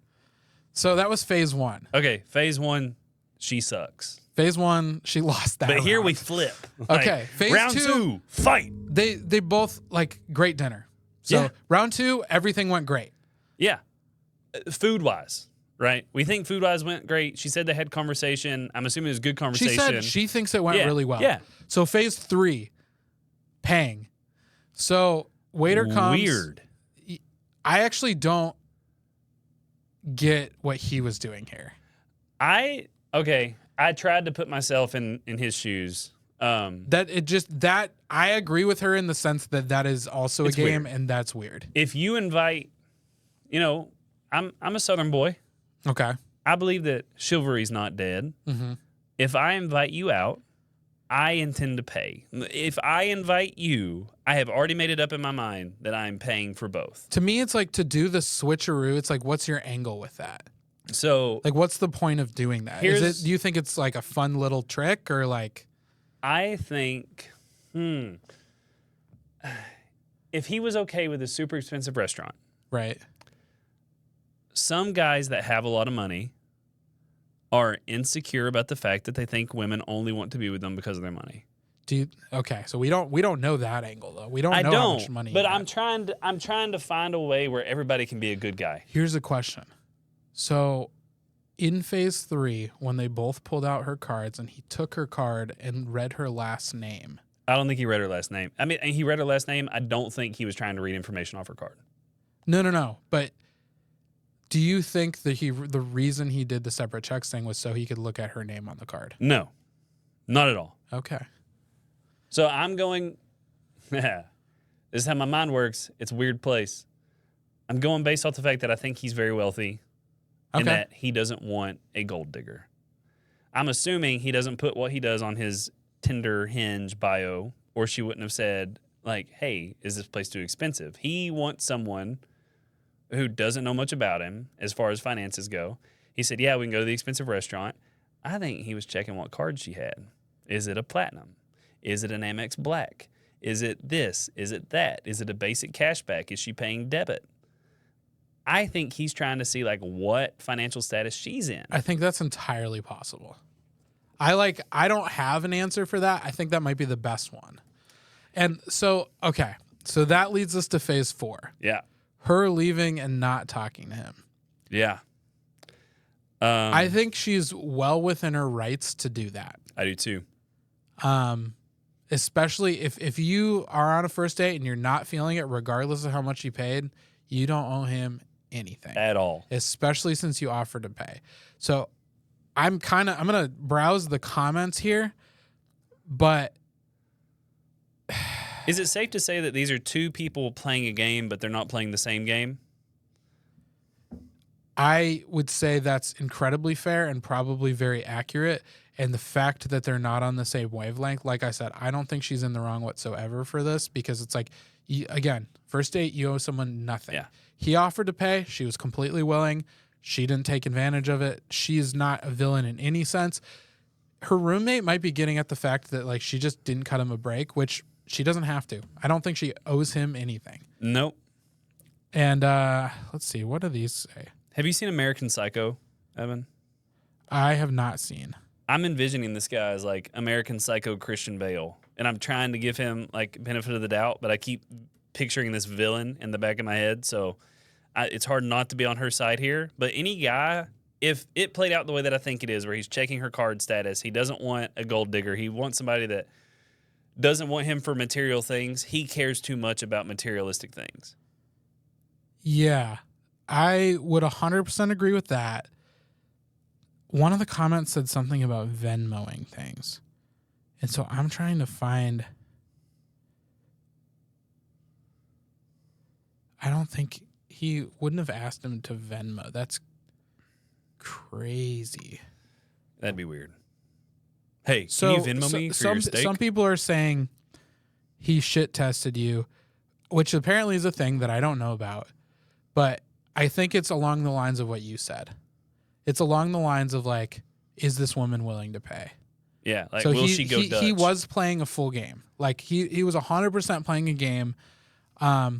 [SPEAKER 2] So that was phase 1.
[SPEAKER 3] Okay, phase 1, she sucks.
[SPEAKER 2] Phase 1, she lost that.
[SPEAKER 3] But here
[SPEAKER 2] round.
[SPEAKER 3] we flip.
[SPEAKER 2] Okay, phase
[SPEAKER 3] round
[SPEAKER 2] 2,
[SPEAKER 3] 2, fight.
[SPEAKER 2] They both like great dinner. So round 2, everything went great.
[SPEAKER 3] Yeah, food wise, right? We think food wise went great. She said they had conversation. I'm assuming it was good conversation.
[SPEAKER 2] She said she thinks it went really well.
[SPEAKER 3] Yeah.
[SPEAKER 2] So phase 3, paying. So waiter comes.
[SPEAKER 3] Weird.
[SPEAKER 2] I actually don't get what he was doing here.
[SPEAKER 3] I tried to put myself in his shoes.
[SPEAKER 2] That I agree with her in the sense that is also a game
[SPEAKER 3] weird.
[SPEAKER 2] and that's weird.
[SPEAKER 3] If you invite, I'm a Southern boy.
[SPEAKER 2] Okay.
[SPEAKER 3] I believe that chivalry's not dead.
[SPEAKER 2] Mm-hmm.
[SPEAKER 3] If I invite you out, I intend to pay. If I invite you, I have already made it up in my mind that I'm paying for both.
[SPEAKER 2] To me, it's like to do the switcheroo. It's like, what's your angle with that?
[SPEAKER 3] So
[SPEAKER 2] Like, what's the point of doing that? Do you think it's like a fun little trick or like?
[SPEAKER 3] I think, if he was okay with a super expensive restaurant,
[SPEAKER 2] Right.
[SPEAKER 3] some guys that have a lot of money are insecure about the fact that they think women only want to be with them because of their money.
[SPEAKER 2] Okay, so we don't know that angle though. We don't know how much money.
[SPEAKER 3] But I'm trying to find a way where everybody can be a good guy.
[SPEAKER 2] Here's a question. So, in phase 3, when they both pulled out her cards and he took her card and read her last name.
[SPEAKER 3] I don't think he read her last name. I mean, he read her last name. I don't think he was trying to read information off her card.
[SPEAKER 2] No. But do you think that the reason he did the separate checks thing was so he could look at her name on the card?
[SPEAKER 3] No, not at all.
[SPEAKER 2] Okay.
[SPEAKER 3] So I'm going, this is how my mind works. It's a weird place. I'm going based off the fact that I think he's very wealthy and that he doesn't want a gold digger. I'm assuming he doesn't put what he does on his Tinder Hinge bio, or she wouldn't have said, like, hey, is this place too expensive? He wants someone who doesn't know much about him as far as finances go. He said, yeah, we can go to the expensive restaurant. I think he was checking what card she had. Is it a platinum? Is it an Amex Black? Is it this? Is it that? Is it a basic cashback? Is she paying debit? I think he's trying to see like what financial status she's in.
[SPEAKER 2] I think that's entirely possible. I don't have an answer for that. I think that might be the best one. And so, okay. So that leads us to phase 4.
[SPEAKER 3] Yeah.
[SPEAKER 2] Her leaving and not talking to him.
[SPEAKER 3] Yeah.
[SPEAKER 2] I think she's well within her rights to do that.
[SPEAKER 3] I do too.
[SPEAKER 2] Especially if you are on a first date and you're not feeling it, regardless of how much you paid, you don't owe him anything
[SPEAKER 3] At all.
[SPEAKER 2] especially since you offered to pay. So I'm going to browse the comments here, but
[SPEAKER 3] Is it safe to say that these are two people playing a game, but they're not playing the same game?
[SPEAKER 2] I would say that's incredibly fair and probably very accurate. And the fact that they're not on the same wavelength, like I said, I don't think she's in the wrong whatsoever for this, because it's like, again, first date, you owe someone nothing.
[SPEAKER 3] Yeah.
[SPEAKER 2] He offered to pay. She was completely willing. She didn't take advantage of it. She's not a villain in any sense. Her roommate might be getting at the fact that like she just didn't cut him a break, which she doesn't have to. I don't think she owes him anything.
[SPEAKER 3] Nope.
[SPEAKER 2] And let's see, what do these say?
[SPEAKER 3] Have you seen American Psycho, Evan?
[SPEAKER 2] I have not seen.
[SPEAKER 3] I'm envisioning this guy as like American Psycho Christian Bale, and I'm trying to give him like benefit of the doubt, but I keep picturing this villain in the back of my head, so it's hard not to be on her side here. But any guy, if it played out the way that I think it is, where he's checking her card status, he doesn't want a gold digger, he wants somebody that doesn't want him for material things, he cares too much about materialistic things.
[SPEAKER 2] Yeah, I would 100% agree with that. One of the comments said something about Venmoing things. And so I'm trying to find... I don't think he wouldn't have asked him to Venmo. That's crazy.
[SPEAKER 3] That'd be weird. Hey,
[SPEAKER 2] So,
[SPEAKER 3] can you Venmo me for your steak?
[SPEAKER 2] some people are saying he shit tested you, which apparently is a thing that I don't know about. But I think it's along the lines of what you said. It's along the lines of like, is this woman willing to pay?
[SPEAKER 3] Yeah, like
[SPEAKER 2] So
[SPEAKER 3] will she go Dutch?
[SPEAKER 2] He was playing a full game. Like he was 100% playing a game. I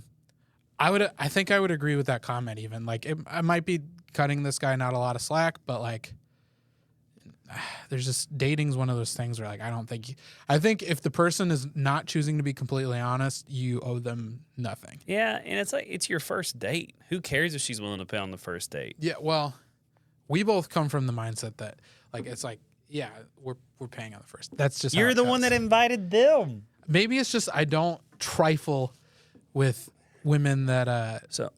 [SPEAKER 2] think I would agree with that comment even. Like I might be cutting this guy not a lot of slack, but like there's just dating's one of those things where like I think if the person is not choosing to be completely honest, you owe them nothing.
[SPEAKER 3] Yeah, and it's like it's your first date. Who cares if she's willing to pay on the first date?
[SPEAKER 2] Yeah, well, we both come from the mindset that like it's like, yeah, we're paying on the first. That's just
[SPEAKER 3] You're the one that invited them.
[SPEAKER 2] Maybe it's just I don't trifle with women that
[SPEAKER 3] So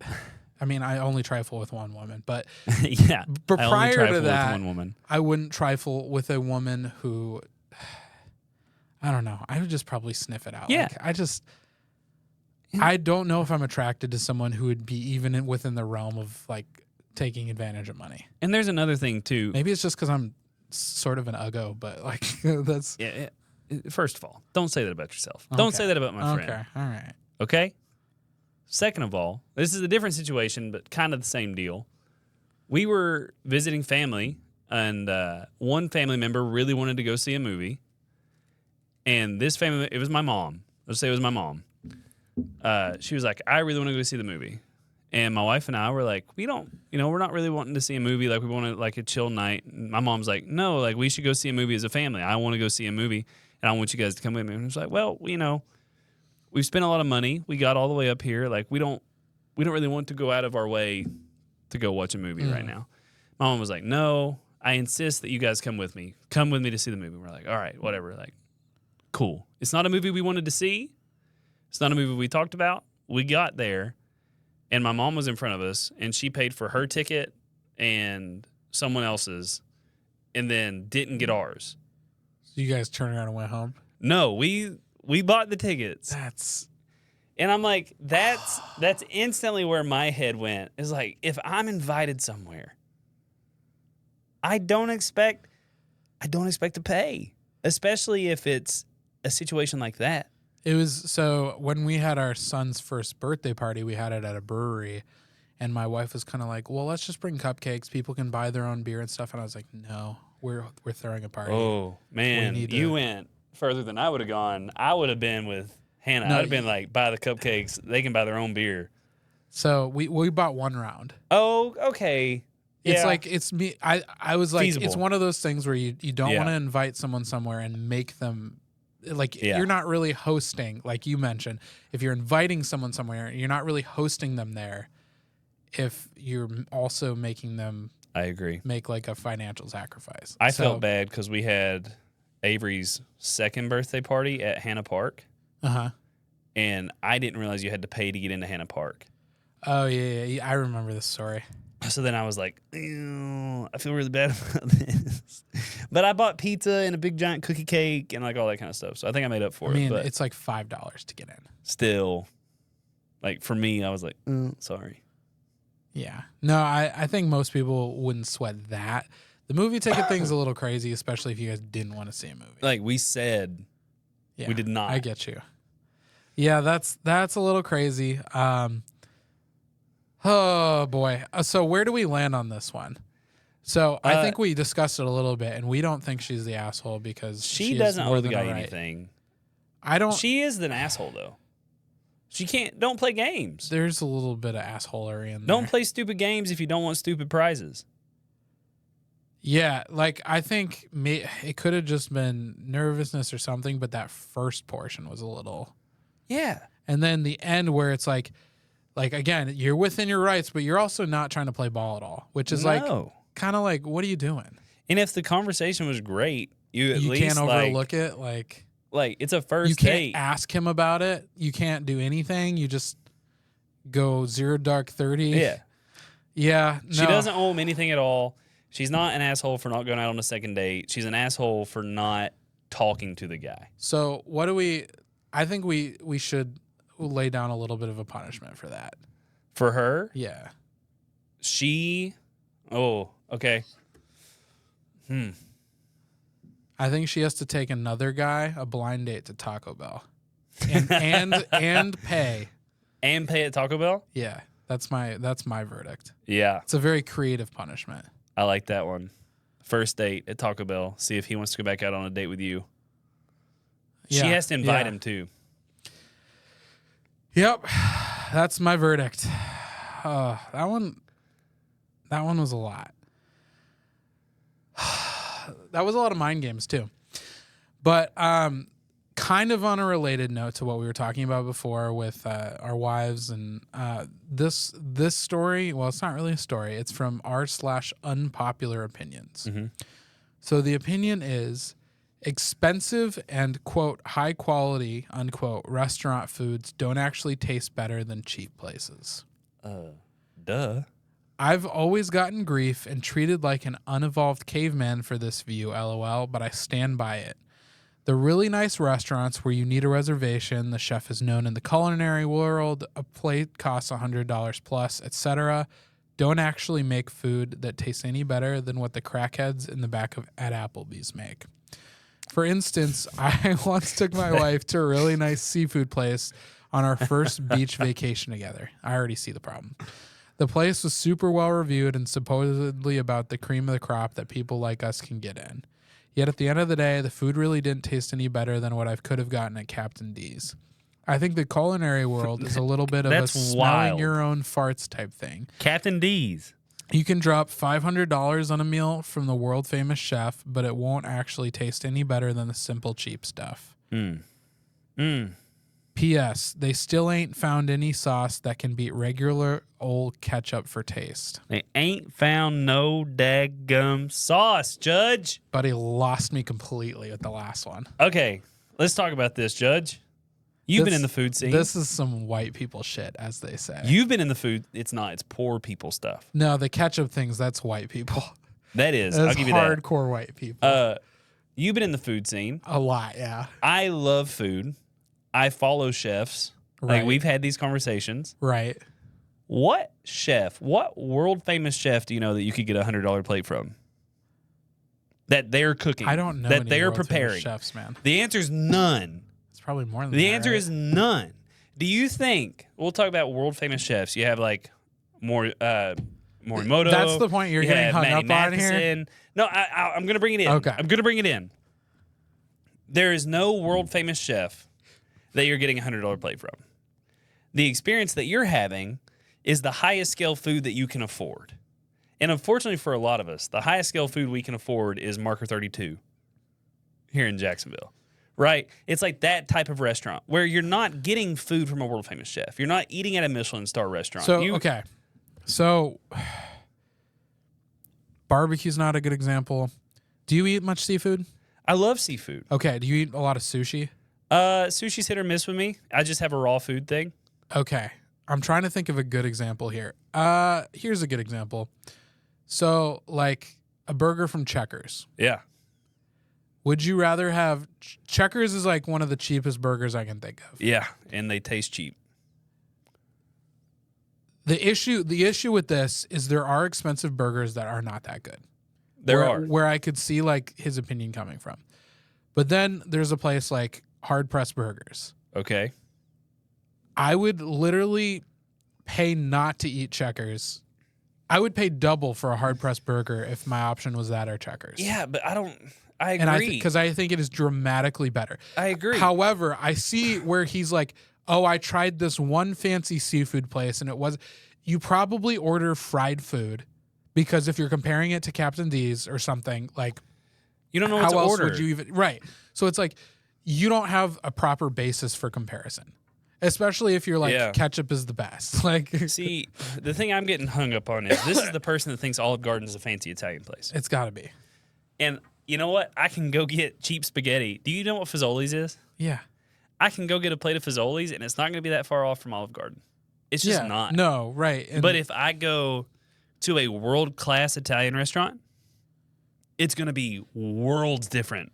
[SPEAKER 2] I mean, I only trifle with one woman, but
[SPEAKER 3] yeah,
[SPEAKER 2] but
[SPEAKER 3] I only
[SPEAKER 2] prior
[SPEAKER 3] trifle
[SPEAKER 2] to that,
[SPEAKER 3] with one woman.
[SPEAKER 2] I wouldn't trifle with a woman who, I don't know, I would just probably sniff it out.
[SPEAKER 3] Yeah.
[SPEAKER 2] Like, I don't know if I'm attracted to someone who would be even within the realm of like taking advantage of money.
[SPEAKER 3] And there's another thing too.
[SPEAKER 2] Maybe it's just because I'm sort of an uggo, but like that's
[SPEAKER 3] Yeah. First of all, don't say that about yourself. Don't say that about my friend.
[SPEAKER 2] Okay, all right.
[SPEAKER 3] Okay? Second of all, this is a different situation, but kind of the same deal. We were visiting family, and one family member really wanted to go see a movie. And this family, it was my mom. Let's say it was my mom. She was like, I really want to go see the movie. And my wife and I were like, we're not really wanting to see a movie. Like, we want like a chill night. And my mom's like, no, like, we should go see a movie as a family. I want to go see a movie, and I want you guys to come with me. And I was like, well, we've spent a lot of money. We got all the way up here. Like, we don't really want to go out of our way to go watch a movie right now. My mom was like, no, I insist that you guys come with me. Come with me to see the movie. We're like, all right, whatever. Like, cool. It's not a movie we wanted to see. It's not a movie we talked about. We got there, and my mom was in front of us, and she paid for her ticket and someone else's, and then didn't get ours.
[SPEAKER 2] So you guys turned around and went home?
[SPEAKER 3] No, we bought the tickets. And I'm like, that's instantly where my head went. Is like, if I'm invited somewhere, I don't expect to pay, especially if it's a situation like that.
[SPEAKER 2] It was, so when we had our son's first birthday party, we had it at a brewery, and my wife was kind of like, well, let's just bring cupcakes. People can buy their own beer and stuff. And I was like, no, we're throwing a party.
[SPEAKER 3] Oh, man, you went further than I would have gone. I would have been with Hannah. I'd have been like, buy the cupcakes. They can buy their own beer.
[SPEAKER 2] So we bought one round.
[SPEAKER 3] Oh, okay.
[SPEAKER 2] It's
[SPEAKER 3] yeah.
[SPEAKER 2] like, it's me. I was like,
[SPEAKER 3] Feasible.
[SPEAKER 2] It's one of those things where you don't want to invite someone somewhere and make them, like, you're not really hosting, like you mentioned. If you're inviting someone somewhere, you're not really hosting them there if you're also making them,
[SPEAKER 3] I agree,
[SPEAKER 2] make like a financial sacrifice.
[SPEAKER 3] I felt bad because we had Avery's second birthday party at Hannah Park.
[SPEAKER 2] Uh-huh.
[SPEAKER 3] And I didn't realize you had to pay to get into Hannah Park.
[SPEAKER 2] Oh, yeah. I remember this story.
[SPEAKER 3] So then I was like, ew, I feel really bad about this. But I bought pizza and a big giant cookie cake and like all that kind of stuff. So I think I made up for it. I mean,
[SPEAKER 2] it's like $5 to get in.
[SPEAKER 3] Still, like for me, I was like, sorry.
[SPEAKER 2] Yeah. No, I think most people wouldn't sweat that. The movie ticket thing's a little crazy, especially if you guys didn't want to see a movie.
[SPEAKER 3] Like we said, we did not.
[SPEAKER 2] I get you. Yeah, that's a little crazy. Oh boy. So where do we land on this one? So I think we discussed it a little bit, and we don't think she's the asshole because
[SPEAKER 3] she doesn't owe the guy anything. She is an asshole though. She don't play games.
[SPEAKER 2] There's a little bit of assholery in there.
[SPEAKER 3] Don't play stupid games if you don't want stupid prizes.
[SPEAKER 2] Yeah, like I think it could have just been nervousness or something, but that first portion was a little.
[SPEAKER 3] Yeah.
[SPEAKER 2] And then the end where it's like again, you're within your rights, but you're also not trying to play ball at all, which is like kind of like, what are you doing?
[SPEAKER 3] And if the conversation was great, you at least
[SPEAKER 2] can't overlook it. Like
[SPEAKER 3] it's a first
[SPEAKER 2] date. You
[SPEAKER 3] date.
[SPEAKER 2] can't ask him about it. You can't do anything. You just go 0 dark 30.
[SPEAKER 3] Yeah.
[SPEAKER 2] Yeah. No.
[SPEAKER 3] She doesn't owe him anything at all. She's not an asshole for not going out on a second date. She's an asshole for not talking to the guy.
[SPEAKER 2] So I think we should lay down a little bit of a punishment for that.
[SPEAKER 3] For her?
[SPEAKER 2] Yeah.
[SPEAKER 3] Okay.
[SPEAKER 2] I think she has to take another guy a blind date to Taco Bell. And pay.
[SPEAKER 3] And pay at Taco Bell?
[SPEAKER 2] Yeah. That's my verdict.
[SPEAKER 3] Yeah.
[SPEAKER 2] It's a very creative punishment.
[SPEAKER 3] I like that one. First date at Taco Bell. See if he wants to go back out on a date with you.
[SPEAKER 2] Yeah,
[SPEAKER 3] she has to invite him too.
[SPEAKER 2] Yep. That's my verdict. That one was a lot. That was a lot of mind games too. But kind of on a related note to what we were talking about before with our wives and this story, well, it's not really a story. It's from r/unpopular opinions. Mm-hmm. So the opinion is expensive and, quote, high quality, unquote, restaurant foods don't actually taste better than cheap places.
[SPEAKER 3] Duh.
[SPEAKER 2] I've always gotten grief and treated like an unevolved caveman for this view, LOL, but I stand by it. The really nice restaurants where you need a reservation, the chef is known in the culinary world, a plate costs $100 plus, etc., don't actually make food that tastes any better than what the crackheads in the back at Applebee's make. For instance, I once took my wife to a really nice seafood place on our first beach vacation together. I already see the problem. The place was super well reviewed and supposedly about the cream of the crop that people like us can get in. Yet at the end of the day, the food really didn't taste any better than what I could have gotten at Captain D's. I think the culinary world is a little bit of a
[SPEAKER 3] That's
[SPEAKER 2] smelling
[SPEAKER 3] wild.
[SPEAKER 2] your own farts type thing.
[SPEAKER 3] Captain D's.
[SPEAKER 2] You can drop $500 on a meal from the world famous chef, but it won't actually taste any better than the simple cheap stuff. P.S. They still ain't found any sauce that can beat regular old ketchup for taste.
[SPEAKER 3] They ain't found no daggum sauce, Judge.
[SPEAKER 2] But he lost me completely with the last one.
[SPEAKER 3] Okay, let's talk about this, Judge. You've been in the food scene.
[SPEAKER 2] This is some white people shit, as they say.
[SPEAKER 3] You've been in the food. It's not. It's poor people stuff.
[SPEAKER 2] No, the ketchup things, that's white people.
[SPEAKER 3] That is.
[SPEAKER 2] That's
[SPEAKER 3] I'll give you that.
[SPEAKER 2] hardcore white people.
[SPEAKER 3] You've been in the food scene.
[SPEAKER 2] A lot, yeah.
[SPEAKER 3] I love food. I follow chefs.
[SPEAKER 2] Right.
[SPEAKER 3] Like, we've had these conversations.
[SPEAKER 2] Right.
[SPEAKER 3] What chef, what world famous chef do you know that you could get a $100 plate from? That they're cooking.
[SPEAKER 2] I don't know
[SPEAKER 3] that
[SPEAKER 2] any
[SPEAKER 3] they're
[SPEAKER 2] world famous
[SPEAKER 3] preparing.
[SPEAKER 2] chefs, man.
[SPEAKER 3] The answer is none.
[SPEAKER 2] It's probably more than
[SPEAKER 3] The
[SPEAKER 2] that,
[SPEAKER 3] answer
[SPEAKER 2] right?
[SPEAKER 3] is none. Do you think we'll talk about world famous chefs? You have like Morimoto.
[SPEAKER 2] That's the point you're
[SPEAKER 3] you
[SPEAKER 2] getting
[SPEAKER 3] have
[SPEAKER 2] hung
[SPEAKER 3] Matty
[SPEAKER 2] up on here?
[SPEAKER 3] Matheson. No, I'm going to bring it in.
[SPEAKER 2] Okay.
[SPEAKER 3] I'm going to bring it in. There is no world famous chef that you're getting a $100 plate from. The experience that you're having is the highest scale food that you can afford. And unfortunately for a lot of us, the highest scale food we can afford is Marker 32 here in Jacksonville. Right? It's like that type of restaurant where you're not getting food from a world famous chef. You're not eating at a Michelin star restaurant.
[SPEAKER 2] Okay. So barbecue's not a good example. Do you eat much seafood?
[SPEAKER 3] I love seafood.
[SPEAKER 2] Okay. Do you eat a lot of sushi?
[SPEAKER 3] Sushi's hit or miss with me. I just have a raw food thing.
[SPEAKER 2] Okay. I'm trying to think of a good example here. Here's a good example. So, like a burger from Checkers.
[SPEAKER 3] Yeah.
[SPEAKER 2] Would you rather have Checkers is like one of the cheapest burgers I can think of.
[SPEAKER 3] Yeah, and they taste cheap.
[SPEAKER 2] The issue with this is there are expensive burgers that are not that good.
[SPEAKER 3] There are.
[SPEAKER 2] Where I could see like his opinion coming from. But then there's a place like Hard Pressed Burgers.
[SPEAKER 3] Okay.
[SPEAKER 2] I would literally pay not to eat Checkers. I would pay double for a hard pressed burger if my option was that or Checkers.
[SPEAKER 3] Yeah, but I agree.
[SPEAKER 2] And because I think it is dramatically better.
[SPEAKER 3] I agree.
[SPEAKER 2] However, I see where he's like, oh, I tried this one fancy seafood place and it was, you probably order fried food because if you're comparing it to Captain D's or something, like,
[SPEAKER 3] you don't know what
[SPEAKER 2] how
[SPEAKER 3] to
[SPEAKER 2] else
[SPEAKER 3] order.
[SPEAKER 2] would you even, right. So it's like, you don't have a proper basis for comparison, especially if you're like, ketchup is the best. Like,
[SPEAKER 3] see, the thing I'm getting hung up on is this is the person that thinks Olive Garden is a fancy Italian place.
[SPEAKER 2] It's got to be.
[SPEAKER 3] And you know what? I can go get cheap spaghetti. Do you know what Fazoli's is?
[SPEAKER 2] Yeah.
[SPEAKER 3] I can go get a plate of Fazoli's, and it's not going to be that far off from Olive Garden. It's just not.
[SPEAKER 2] No, right. And
[SPEAKER 3] but if I go to a world-class Italian restaurant, it's going to be worlds different.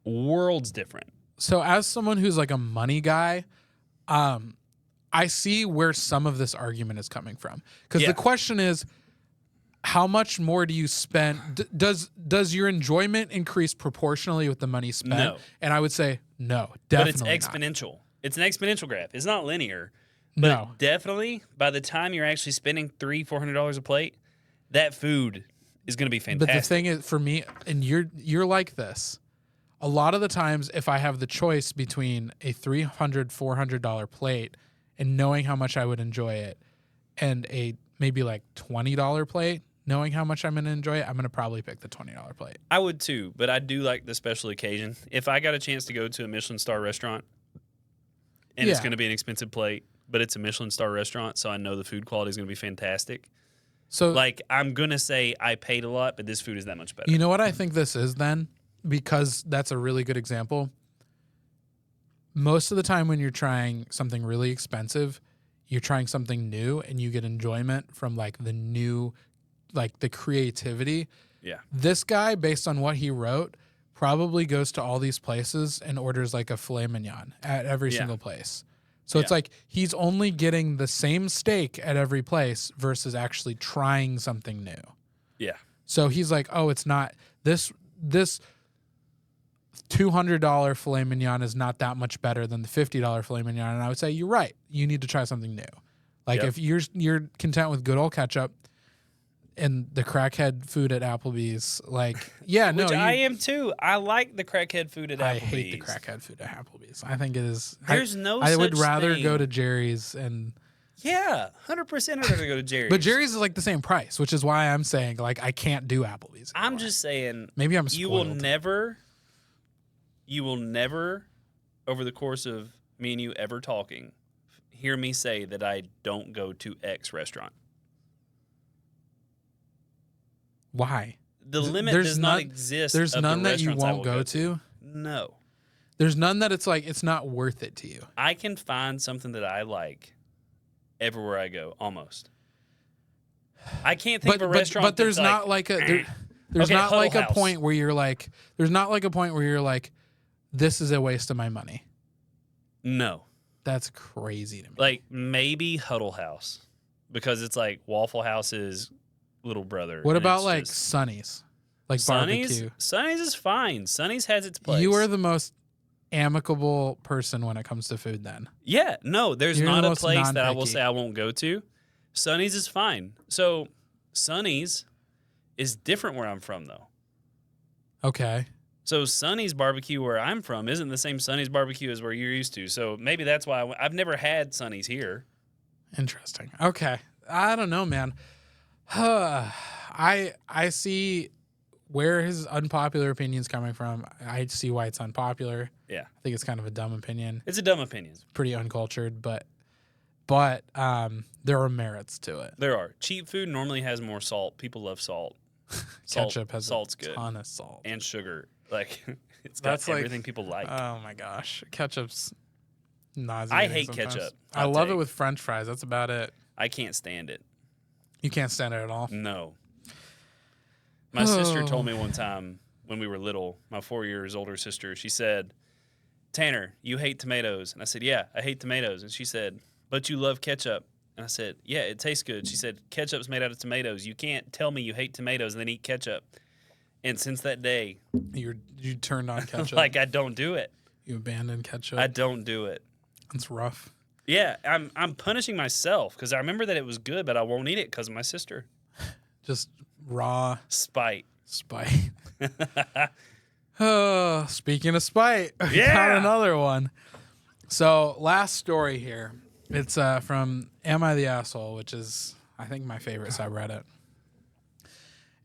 [SPEAKER 3] Worlds different.
[SPEAKER 2] So as someone who's like a money guy, I see where some of this argument is coming from. Because the question is, how much more do you spend? Does your enjoyment increase proportionally with the money spent?
[SPEAKER 3] No.
[SPEAKER 2] And I would say no, definitely
[SPEAKER 3] But it's exponential.
[SPEAKER 2] not.
[SPEAKER 3] It's an exponential graph. It's not linear. But
[SPEAKER 2] No.
[SPEAKER 3] definitely, by the time you're actually spending $300-$400 a plate, that food is going to be fantastic.
[SPEAKER 2] But the thing is, for me, and you're like this, a lot of the times if I have the choice between a $300-$400 plate and knowing how much I would enjoy it and a maybe like $20 plate, knowing how much I'm going to enjoy it, I'm going to probably pick the $20 plate.
[SPEAKER 3] I would too, but I do like the special occasion. If I got a chance to go to a Michelin star restaurant and it's going to be an expensive plate, but it's a Michelin star restaurant, so I know the food quality is going to be fantastic.
[SPEAKER 2] So,
[SPEAKER 3] like, I'm going to say I paid a lot, but this food is that much better.
[SPEAKER 2] You know what I think this is then? Because that's a really good example. Most of the time when you're trying something really expensive, you're trying something new and you get enjoyment from like the new, like the creativity.
[SPEAKER 3] Yeah.
[SPEAKER 2] This guy, based on what he wrote, probably goes to all these places and orders like a filet mignon at every single place. So it's like he's only getting the same steak at every place versus actually trying something new.
[SPEAKER 3] Yeah.
[SPEAKER 2] So he's like, oh, it's not this $200 filet mignon is not that much better than the $50 filet mignon. And I would say, you're right. You need to try something new. Like
[SPEAKER 3] Yep.
[SPEAKER 2] if you're content with good old ketchup and the crackhead food at Applebee's, like yeah, no,
[SPEAKER 3] Which I am too. I like the crackhead food at Applebee's.
[SPEAKER 2] I hate the crackhead food at Applebee's. I think it is.
[SPEAKER 3] There's no
[SPEAKER 2] I would
[SPEAKER 3] such
[SPEAKER 2] rather
[SPEAKER 3] thing.
[SPEAKER 2] go to Jerry's and.
[SPEAKER 3] Yeah, 100% I'd rather go to Jerry's.
[SPEAKER 2] But Jerry's is like the same price, which is why I'm saying like I can't do Applebee's.
[SPEAKER 3] I'm
[SPEAKER 2] anymore.
[SPEAKER 3] just saying.
[SPEAKER 2] Maybe I'm
[SPEAKER 3] You
[SPEAKER 2] spoiled.
[SPEAKER 3] will never, over the course of me and you ever talking, hear me say that I don't go to X restaurant.
[SPEAKER 2] Why?
[SPEAKER 3] The limit
[SPEAKER 2] There's
[SPEAKER 3] does not exist.
[SPEAKER 2] There's
[SPEAKER 3] of
[SPEAKER 2] none
[SPEAKER 3] the
[SPEAKER 2] that you
[SPEAKER 3] restaurants I
[SPEAKER 2] won't
[SPEAKER 3] will
[SPEAKER 2] go to.
[SPEAKER 3] No.
[SPEAKER 2] There's none that it's like it's not worth it to you.
[SPEAKER 3] I can find something that I like everywhere I go, almost. I can't think of a restaurant.
[SPEAKER 2] But there's
[SPEAKER 3] that's
[SPEAKER 2] not like a there's
[SPEAKER 3] Okay,
[SPEAKER 2] not like
[SPEAKER 3] Huddle
[SPEAKER 2] a
[SPEAKER 3] House.
[SPEAKER 2] point where you're like there's not like a point where you're like this is a waste of my money.
[SPEAKER 3] No.
[SPEAKER 2] That's crazy to me.
[SPEAKER 3] Like maybe Huddle House because it's like Waffle House's little brother.
[SPEAKER 2] What
[SPEAKER 3] and
[SPEAKER 2] about
[SPEAKER 3] it's
[SPEAKER 2] like
[SPEAKER 3] just-
[SPEAKER 2] Sonny's? Like
[SPEAKER 3] Sonny's?
[SPEAKER 2] barbecue.
[SPEAKER 3] Sonny's is fine. Sonny's has its place.
[SPEAKER 2] You are the most amicable person when it comes to food then.
[SPEAKER 3] Yeah, no, there's
[SPEAKER 2] You're
[SPEAKER 3] not
[SPEAKER 2] the
[SPEAKER 3] a
[SPEAKER 2] most
[SPEAKER 3] place that I will
[SPEAKER 2] non-picky.
[SPEAKER 3] say I won't go to. Sonny's is fine. So Sonny's is different where I'm from though.
[SPEAKER 2] Okay.
[SPEAKER 3] So Sonny's barbecue where I'm from isn't the same Sonny's barbecue as where you're used to. So maybe that's why I've never had Sonny's here.
[SPEAKER 2] Interesting. Okay. I don't know, man. I see where his unpopular opinion's coming from. I see why it's unpopular.
[SPEAKER 3] Yeah,
[SPEAKER 2] I think it's kind of a dumb opinion.
[SPEAKER 3] it's a dumb opinion.
[SPEAKER 2] Pretty uncultured, but there are merits to it.
[SPEAKER 3] There are. Cheap food normally has more salt. People love salt.
[SPEAKER 2] Ketchup has
[SPEAKER 3] salt's
[SPEAKER 2] a
[SPEAKER 3] good.
[SPEAKER 2] ton of salt.
[SPEAKER 3] And sugar. Like it's got
[SPEAKER 2] That's like-
[SPEAKER 3] everything people like.
[SPEAKER 2] Oh my gosh, ketchup's nauseating.
[SPEAKER 3] I hate
[SPEAKER 2] sometimes.
[SPEAKER 3] ketchup.
[SPEAKER 2] I
[SPEAKER 3] Hot
[SPEAKER 2] love it
[SPEAKER 3] take.
[SPEAKER 2] with French fries. That's about it.
[SPEAKER 3] I can't stand it.
[SPEAKER 2] You can't stand it at all.
[SPEAKER 3] No. My sister told me one time when we were little, my 4 years older sister, she said, Tanner, you hate tomatoes. And I said, yeah, I hate tomatoes. And she said, but you love ketchup. And I said, yeah, it tastes good. She said, ketchup's made out of tomatoes. You can't tell me you hate tomatoes and then eat ketchup. And since that day,
[SPEAKER 2] You turned on ketchup.
[SPEAKER 3] like I don't do it.
[SPEAKER 2] You abandoned ketchup.
[SPEAKER 3] I don't do it.
[SPEAKER 2] It's rough.
[SPEAKER 3] Yeah, I'm punishing myself because I remember that it was good, but I won't eat it because of my sister.
[SPEAKER 2] Just raw
[SPEAKER 3] Spite.
[SPEAKER 2] spite. Oh, speaking of spite, we
[SPEAKER 3] Yeah.
[SPEAKER 2] got another one. So last story here. It's from Am I the Asshole, which is, I think, my favorite subreddit.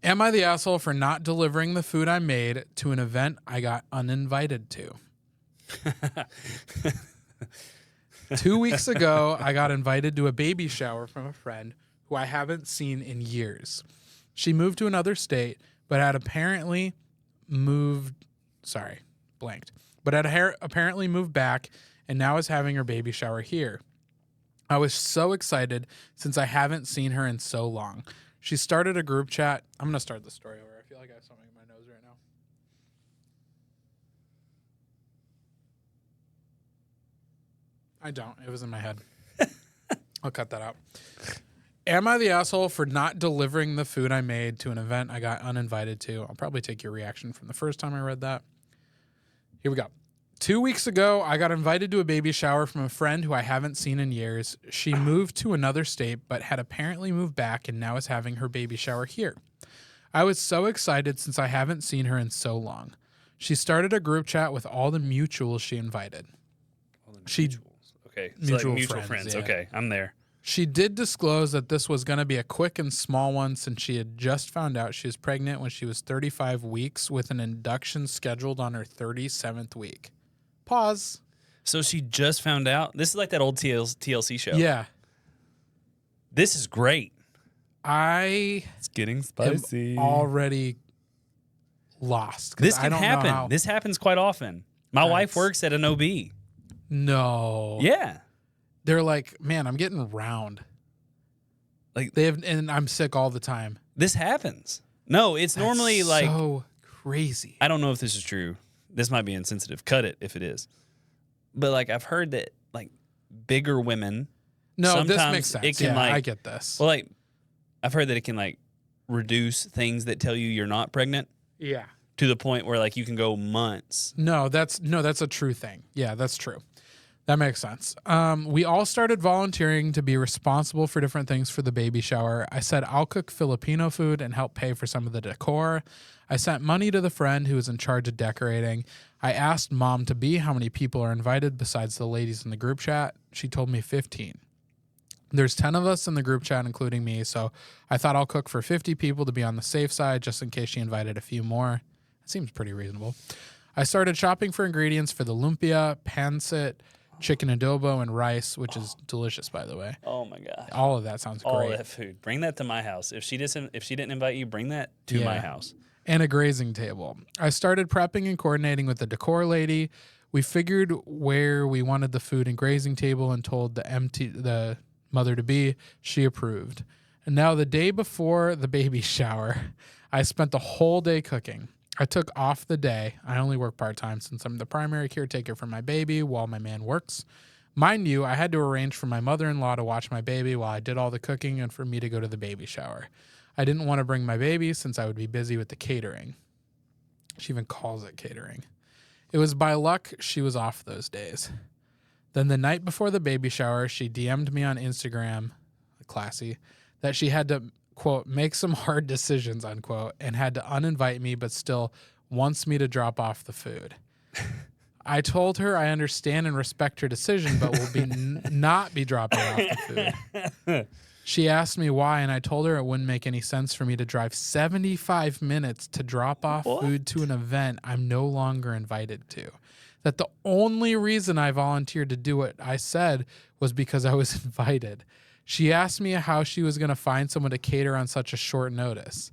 [SPEAKER 2] Am I the asshole for not delivering the food I made to an event I got uninvited to? 2 weeks ago, I got invited to a baby shower from a friend who I haven't seen in years. She moved to another state, but had apparently moved back and now is having her baby shower here. I was so excited since I haven't seen her in so long. She started a group chat. I'm going to start the story over. I feel like I have something in my nose right now. I don't. It was in my head. I'll cut that out. Am I the asshole for not delivering the food I made to an event I got uninvited to? I'll probably take your reaction from the first time I read that. Here we go. 2 weeks ago, I got invited to a baby shower from a friend who I haven't seen in years. She moved to another state, but had apparently moved back and now is having her baby shower here. I was so excited since I haven't seen her in so long. She started a group chat with all the mutuals she invited.
[SPEAKER 3] Okay. So
[SPEAKER 2] Mutual
[SPEAKER 3] like mutual
[SPEAKER 2] friends,
[SPEAKER 3] friends.
[SPEAKER 2] yeah.
[SPEAKER 3] Okay, I'm there.
[SPEAKER 2] She did disclose that this was going to be a quick and small one since she had just found out she was pregnant when she was 35 weeks with an induction scheduled on her 37th week. Pause.
[SPEAKER 3] So she just found out. This is like that old TLC show.
[SPEAKER 2] Yeah.
[SPEAKER 3] This is great.
[SPEAKER 2] I
[SPEAKER 3] It's getting
[SPEAKER 2] am
[SPEAKER 3] spicy.
[SPEAKER 2] already lost. 'Cause
[SPEAKER 3] This
[SPEAKER 2] I
[SPEAKER 3] can
[SPEAKER 2] don't know
[SPEAKER 3] happen.
[SPEAKER 2] how-
[SPEAKER 3] This happens quite often. My wife
[SPEAKER 2] That's-
[SPEAKER 3] works at an OB.
[SPEAKER 2] No.
[SPEAKER 3] Yeah.
[SPEAKER 2] They're like, man, I'm getting round.
[SPEAKER 3] Like-
[SPEAKER 2] they have, and I'm sick all the time.
[SPEAKER 3] This happens. No, it's normally
[SPEAKER 2] That's
[SPEAKER 3] like
[SPEAKER 2] so crazy.
[SPEAKER 3] I don't know if this is true. This might be insensitive. Cut it if it is. But like I've heard that like bigger women.
[SPEAKER 2] No, this
[SPEAKER 3] sometimes
[SPEAKER 2] makes sense.
[SPEAKER 3] it can,
[SPEAKER 2] Yeah,
[SPEAKER 3] like-
[SPEAKER 2] I get this.
[SPEAKER 3] Well, like I've heard that it can like reduce things that tell you you're not pregnant
[SPEAKER 2] Yeah.
[SPEAKER 3] to the point where like you can go months.
[SPEAKER 2] No, that's a true thing. Yeah, that's true. That makes sense. We all started volunteering to be responsible for different things for the baby shower. I said I'll cook Filipino food and help pay for some of the decor. I sent money to the friend who was in charge of decorating. I asked Mom to be how many people are invited besides the ladies in the group chat. She told me 15. There's 10 of us in the group chat, including me, so I thought I'll cook for 50 people to be on the safe side just in case she invited a few more. It seems pretty reasonable. I started shopping for ingredients for the lumpia, pancit, chicken adobo, and rice, which is delicious, by the way.
[SPEAKER 3] Oh my gosh.
[SPEAKER 2] All of that sounds great.
[SPEAKER 3] All that food. Bring that to my house. If she didn't invite you, bring that to my house.
[SPEAKER 2] And a grazing table. I started prepping and coordinating with the decor lady. We figured where we wanted the food and grazing table and told the mother-to-be. She approved. And now the day before the baby shower, I spent the whole day cooking. I took off the day. I only work part-time since I'm the primary caretaker for my baby while my man works. Mind you, I had to arrange for my mother-in-law to watch my baby while I did all the cooking and for me to go to the baby shower. I didn't want to bring my baby since I would be busy with the catering. She even calls it catering. It was by luck she was off those days. Then the night before the baby shower, she DM'd me on Instagram, classy, that she had to, quote, make some hard decisions, unquote, and had to uninvite me, but still wants me to drop off the food. I told her I understand and respect her decision, but will be not be dropping off the food. She asked me why, and I told her it wouldn't make any sense for me to drive 75 minutes to drop off food to an event I'm no longer invited to. That the only reason I volunteered to do what I said was because I was invited. She asked me how she was going to find someone to cater on such a short notice.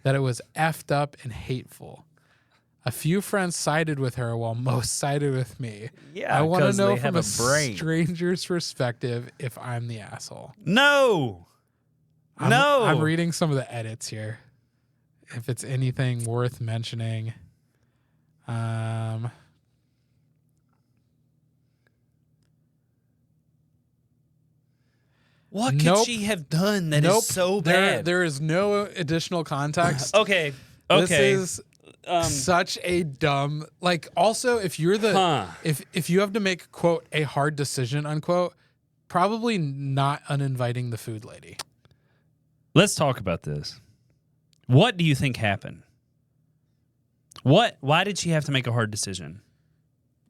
[SPEAKER 2] That it was effed up and hateful. A few friends sided with her while most sided with me.
[SPEAKER 3] Yeah,
[SPEAKER 2] I want to know
[SPEAKER 3] they
[SPEAKER 2] from
[SPEAKER 3] have
[SPEAKER 2] a
[SPEAKER 3] a brain.
[SPEAKER 2] stranger's perspective if I'm the asshole.
[SPEAKER 3] No.
[SPEAKER 2] I'm reading some of the edits here. If it's anything worth mentioning.
[SPEAKER 3] What could she have done that is so bad?
[SPEAKER 2] There is no additional context.
[SPEAKER 3] Okay.
[SPEAKER 2] This is such a dumb, like, also if you're the if you have to make, quote, a hard decision, unquote, probably not uninviting the food lady.
[SPEAKER 3] Let's talk about this. What do you think happened? Why did she have to make a hard decision?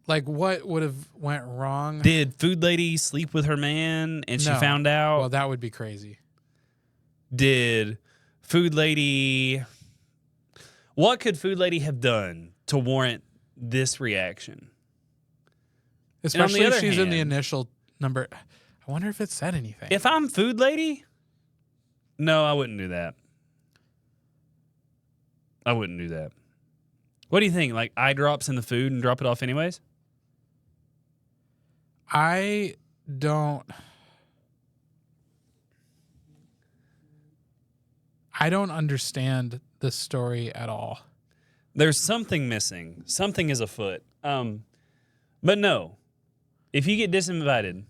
[SPEAKER 2] Like, what would have went wrong?
[SPEAKER 3] Did food lady sleep with her man and she found out?
[SPEAKER 2] Well, that would be crazy.
[SPEAKER 3] Did food lady... What could food lady have done to warrant this reaction?
[SPEAKER 2] Especially if she's in the initial number. I wonder if it said anything.
[SPEAKER 3] If I'm food lady, no, I wouldn't do that. I wouldn't do that. What do you think? Like, eye drops in the food and drop it off anyways?
[SPEAKER 2] I don't understand this story at all.
[SPEAKER 3] There's something missing. Something is afoot. But no, if you get disinvited,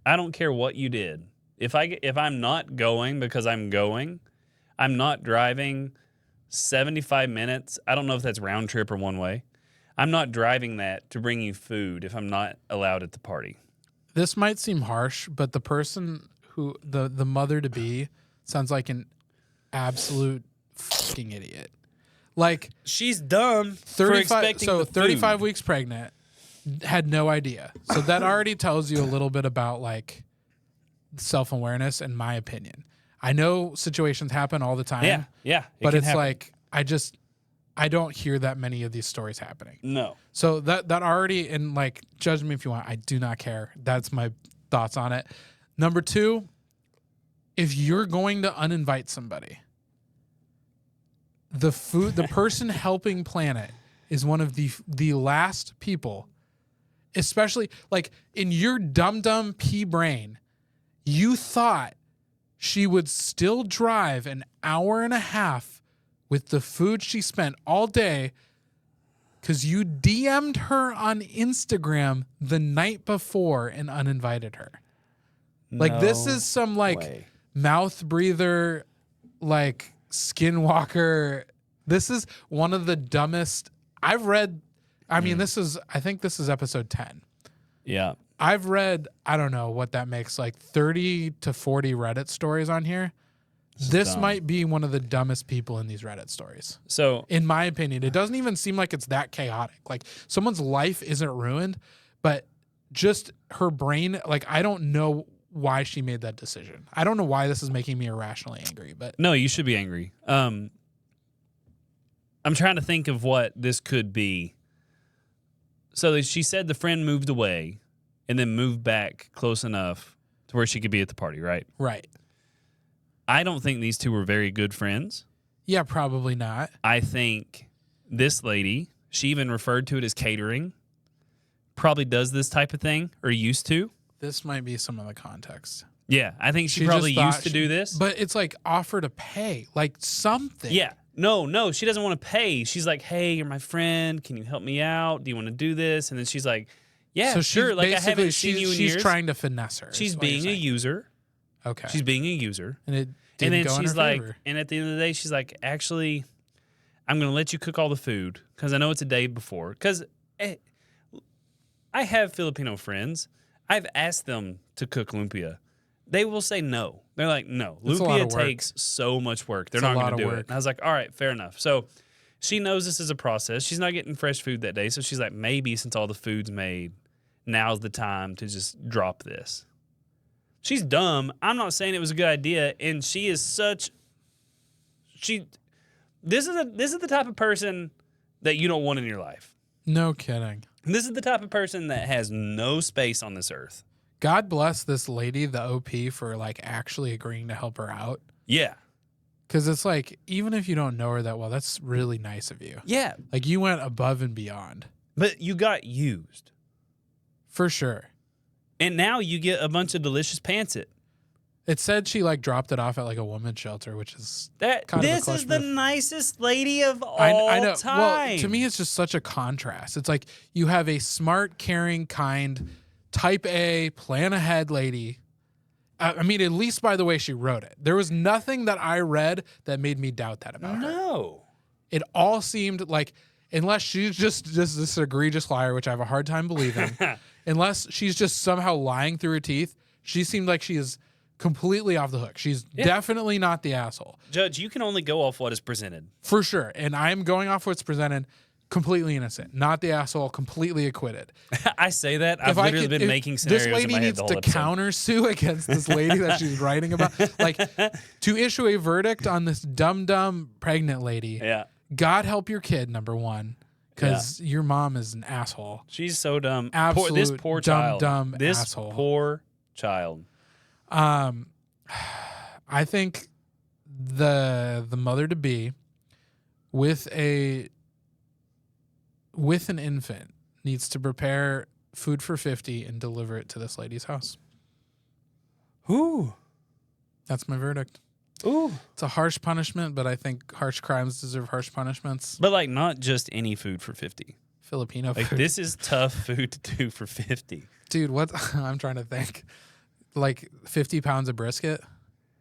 [SPEAKER 3] I don't care what you did. If I'm not going because I'm going, I'm not driving 75 minutes. I don't know if that's round trip or one way. I'm not driving that to bring you food if I'm not allowed at the party.
[SPEAKER 2] This might seem harsh, but the person who the mother-to-be sounds like an absolute fucking idiot. Like,
[SPEAKER 3] she's dumb
[SPEAKER 2] 35 weeks pregnant, had no idea. So that already tells you a little bit about, like, self-awareness, in my opinion. I know situations happen all the time.
[SPEAKER 3] Yeah.
[SPEAKER 2] But it's like, I don't hear that many of these stories happening.
[SPEAKER 3] No.
[SPEAKER 2] So that already, and, like, judge me if you want, I do not care. That's my thoughts on it. Number two, if you're going to uninvite somebody, the person helping plan it is one of the last people, especially, like, in your dumb pea brain, you thought she would still drive an hour and a half with the food she spent all day because you DM'd her on Instagram the night before and uninvited her. Like, this is some, like, mouth breather, like, skinwalker. This is one of the dumbest I've read. I mean, I think this is episode 10.
[SPEAKER 3] Yeah.
[SPEAKER 2] I've read, I don't know what that makes, like 30 to 40 Reddit stories on here. This might be one of the dumbest people in these Reddit stories.
[SPEAKER 3] So,
[SPEAKER 2] in my opinion, it doesn't even seem like it's that chaotic. Like someone's life isn't ruined, but just her brain, like I don't know why she made that decision. I don't know why this is making me irrationally angry, but
[SPEAKER 3] no, you should be angry. I'm trying to think of what this could be. So she said the friend moved away and then moved back close enough to where she could be at the party, right?
[SPEAKER 2] right.
[SPEAKER 3] I don't think these two were very good friends.
[SPEAKER 2] Yeah, probably not.
[SPEAKER 3] I think this lady, she even referred to it as catering, probably does this type of thing or used to.
[SPEAKER 2] This might be some of the context.
[SPEAKER 3] Yeah, I think she
[SPEAKER 2] She
[SPEAKER 3] probably
[SPEAKER 2] just thought
[SPEAKER 3] used to do this.
[SPEAKER 2] But it's like offer to pay, like something.
[SPEAKER 3] Yeah. No, she doesn't want to pay. She's like, hey, you're my friend. Can you help me out? Do you want to do this? And then she's like, yeah,
[SPEAKER 2] So
[SPEAKER 3] sure.
[SPEAKER 2] she's
[SPEAKER 3] Like, I
[SPEAKER 2] basically,
[SPEAKER 3] haven't seen you in
[SPEAKER 2] she's
[SPEAKER 3] years.
[SPEAKER 2] trying to finesse her.
[SPEAKER 3] She's
[SPEAKER 2] is what you're
[SPEAKER 3] being a
[SPEAKER 2] saying.
[SPEAKER 3] user.
[SPEAKER 2] Okay.
[SPEAKER 3] She's being a user.
[SPEAKER 2] And it
[SPEAKER 3] And
[SPEAKER 2] didn't
[SPEAKER 3] then
[SPEAKER 2] go in
[SPEAKER 3] she's
[SPEAKER 2] her
[SPEAKER 3] like,
[SPEAKER 2] favor.
[SPEAKER 3] and at the end of the day, she's like, actually, I'm going to let you cook all the food because I know it's a day before. Because I have Filipino friends. I've asked them to cook lumpia. They will say no. They're like, no.
[SPEAKER 2] It's a lot
[SPEAKER 3] Lumpia
[SPEAKER 2] of work.
[SPEAKER 3] takes so much work. They're
[SPEAKER 2] It's a
[SPEAKER 3] not
[SPEAKER 2] lot
[SPEAKER 3] going to
[SPEAKER 2] of
[SPEAKER 3] do
[SPEAKER 2] work.
[SPEAKER 3] it. And I was like, all right, fair enough. So she knows this is a process. She's not getting fresh food that day. So she's like, maybe since all the food's made, now's the time to just drop this. She's dumb. I'm not saying it was a good idea. And she is such... This is the type of person that you don't want in your life.
[SPEAKER 2] No kidding.
[SPEAKER 3] This is the type of person that has no space on this earth.
[SPEAKER 2] God bless this lady, the OP, for like actually agreeing to help her out.
[SPEAKER 3] Yeah.
[SPEAKER 2] Because it's like, even if you don't know her that well, that's really nice of you.
[SPEAKER 3] Yeah.
[SPEAKER 2] Like you went above and beyond.
[SPEAKER 3] But you got used.
[SPEAKER 2] For sure.
[SPEAKER 3] And now you get a bunch of delicious pantsit.
[SPEAKER 2] It said she like dropped it off at like a woman's shelter, which is
[SPEAKER 3] That
[SPEAKER 2] kind of a
[SPEAKER 3] this
[SPEAKER 2] clutch
[SPEAKER 3] is the
[SPEAKER 2] move.
[SPEAKER 3] nicest lady of all
[SPEAKER 2] I know.
[SPEAKER 3] time.
[SPEAKER 2] Well, to me, it's just such a contrast. It's like you have a smart, caring, kind, type A, plan ahead lady. I mean, at least by the way she wrote it. There was nothing that I read that made me doubt that about her.
[SPEAKER 3] No.
[SPEAKER 2] It all seemed like, unless she's just this egregious liar, which I have a hard time believing, unless she's just somehow lying through her teeth, she seemed like she is completely off the hook. She's definitely not the asshole.
[SPEAKER 3] Judge, you can only go off what is presented.
[SPEAKER 2] For sure. And I'm going off what's presented, completely innocent. Not the asshole, completely acquitted.
[SPEAKER 3] I say that. I've literally been making scenarios
[SPEAKER 2] this lady
[SPEAKER 3] in my head
[SPEAKER 2] needs
[SPEAKER 3] the whole
[SPEAKER 2] to
[SPEAKER 3] episode.
[SPEAKER 2] countersue against this lady that she's writing about. Like, to issue a verdict on this dumb pregnant lady.
[SPEAKER 3] Yeah.
[SPEAKER 2] God help your kid, number one, because your mom is an asshole.
[SPEAKER 3] She's so dumb.
[SPEAKER 2] Absolute
[SPEAKER 3] This poor child.
[SPEAKER 2] dumb
[SPEAKER 3] This
[SPEAKER 2] asshole.
[SPEAKER 3] poor child.
[SPEAKER 2] I think the mother to be with an infant needs to prepare food for 50 and deliver it to this lady's house.
[SPEAKER 3] Ooh.
[SPEAKER 2] That's my verdict.
[SPEAKER 3] Ooh.
[SPEAKER 2] It's a harsh punishment, but I think harsh crimes deserve harsh punishments.
[SPEAKER 3] But like not just any food for 50.
[SPEAKER 2] Filipino
[SPEAKER 3] Like
[SPEAKER 2] food.
[SPEAKER 3] this is tough food to do for 50.
[SPEAKER 2] Dude, what? I'm trying to think. Like 50 pounds of brisket?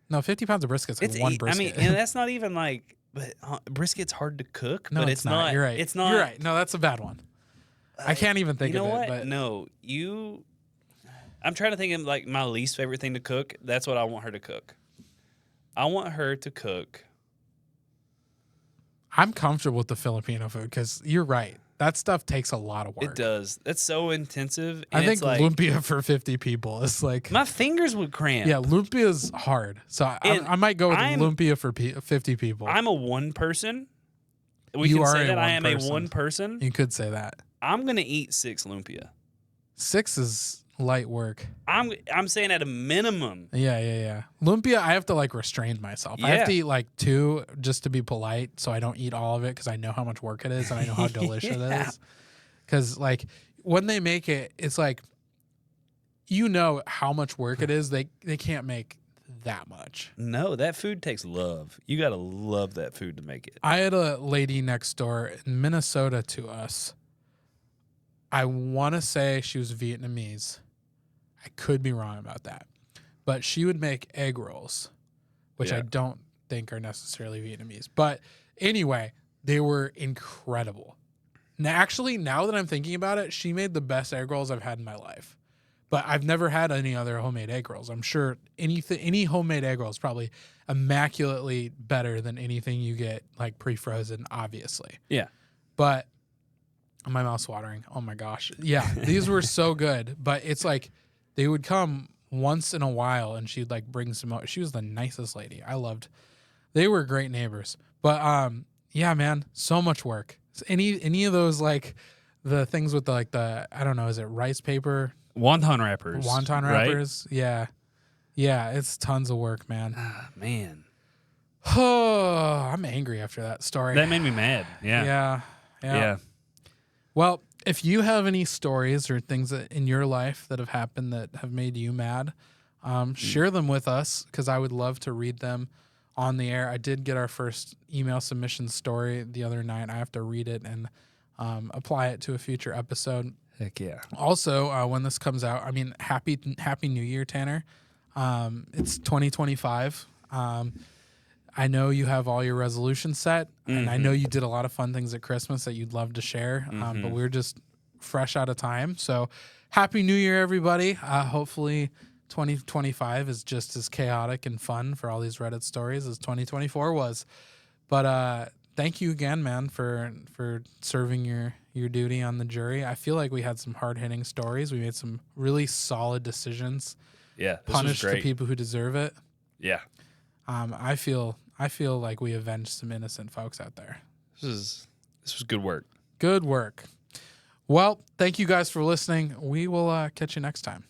[SPEAKER 2] No, 50 pounds of brisket's like one brisket.
[SPEAKER 3] I mean, and that's not even like, but brisket's hard to cook.
[SPEAKER 2] No,
[SPEAKER 3] but
[SPEAKER 2] it's not. You're right.
[SPEAKER 3] It's not.
[SPEAKER 2] You're right. No, that's a bad one. I can't even think
[SPEAKER 3] You know
[SPEAKER 2] of
[SPEAKER 3] what?
[SPEAKER 2] it. But
[SPEAKER 3] No, I'm trying to think of like my least favorite thing to cook. That's what I want her to cook. I want her to cook.
[SPEAKER 2] I'm comfortable with the Filipino food because you're right. That stuff takes a lot of work.
[SPEAKER 3] It does. That's so intensive.
[SPEAKER 2] I
[SPEAKER 3] and
[SPEAKER 2] think
[SPEAKER 3] it's like,
[SPEAKER 2] lumpia for 50 people is like...
[SPEAKER 3] my fingers would cramp.
[SPEAKER 2] Yeah, lumpia is hard. So I might go with lumpia for 50 people.
[SPEAKER 3] I'm a one person. We
[SPEAKER 2] You
[SPEAKER 3] can
[SPEAKER 2] are
[SPEAKER 3] say
[SPEAKER 2] a
[SPEAKER 3] that I
[SPEAKER 2] one
[SPEAKER 3] am
[SPEAKER 2] person.
[SPEAKER 3] a one person.
[SPEAKER 2] You could say that.
[SPEAKER 3] I'm going to eat 6 lumpia.
[SPEAKER 2] 6 is light work.
[SPEAKER 3] I'm saying at a minimum.
[SPEAKER 2] Yeah. Lumpia, I have to like restrain myself. I have to eat like 2 just to be polite so I don't eat all of it because I know how much work it is and I know how delicious it is. Because like when they make it, it's like, you know how much work it is. They can't make that much.
[SPEAKER 3] No, that food takes love. You got to love that food to make it.
[SPEAKER 2] I had a lady next door in Minnesota to us. I want to say she was Vietnamese. I could be wrong about that. But she would make egg rolls, which I don't think are necessarily Vietnamese. But anyway, they were incredible. Now, actually, now that I'm thinking about it, she made the best egg rolls I've had in my life. But I've never had any other homemade egg rolls. I'm sure any homemade egg roll is probably immaculately better than anything you get like pre-frozen, obviously.
[SPEAKER 3] Yeah.
[SPEAKER 2] But my mouth's watering. Oh my gosh. Yeah, these were so good. But it's like they would come once in a while and she'd like bring some out. She was the nicest lady. They were great neighbors. But yeah, man, so much work. Any of those like the things with the I don't know, is it rice paper?
[SPEAKER 3] Wonton wrappers.
[SPEAKER 2] Wonton
[SPEAKER 3] right?
[SPEAKER 2] wrappers. Yeah. Yeah, it's tons of work, man.
[SPEAKER 3] Ah, man.
[SPEAKER 2] Oh, I'm angry after that story.
[SPEAKER 3] That made me mad. Yeah.
[SPEAKER 2] Yeah. Well, if you have any stories or things in your life that have happened that have made you mad, share them with us because I would love to read them on the air. I did get our first email submission story the other night. I have to read it and apply it to a future episode.
[SPEAKER 3] Heck yeah.
[SPEAKER 2] Also, when this comes out, I mean, happy New Year, Tanner. It's 2025. I know you have all your resolutions set, and I know you did a lot of fun things at Christmas that you'd love to share, but we're just fresh out of time. So happy New Year, everybody. Hopefully 2025 is just as chaotic and fun for all these Reddit stories as 2024 was. But thank you again, man, for serving your duty on the jury. I feel like we had some hard-hitting stories. We made some really solid decisions.
[SPEAKER 3] Yeah, this
[SPEAKER 2] Punished
[SPEAKER 3] was
[SPEAKER 2] the
[SPEAKER 3] great.
[SPEAKER 2] people who deserve it.
[SPEAKER 3] Yeah.
[SPEAKER 2] I feel like we avenged some innocent folks out there.
[SPEAKER 3] This was good work.
[SPEAKER 2] Good work. Well, thank you guys for listening. We will catch you next time.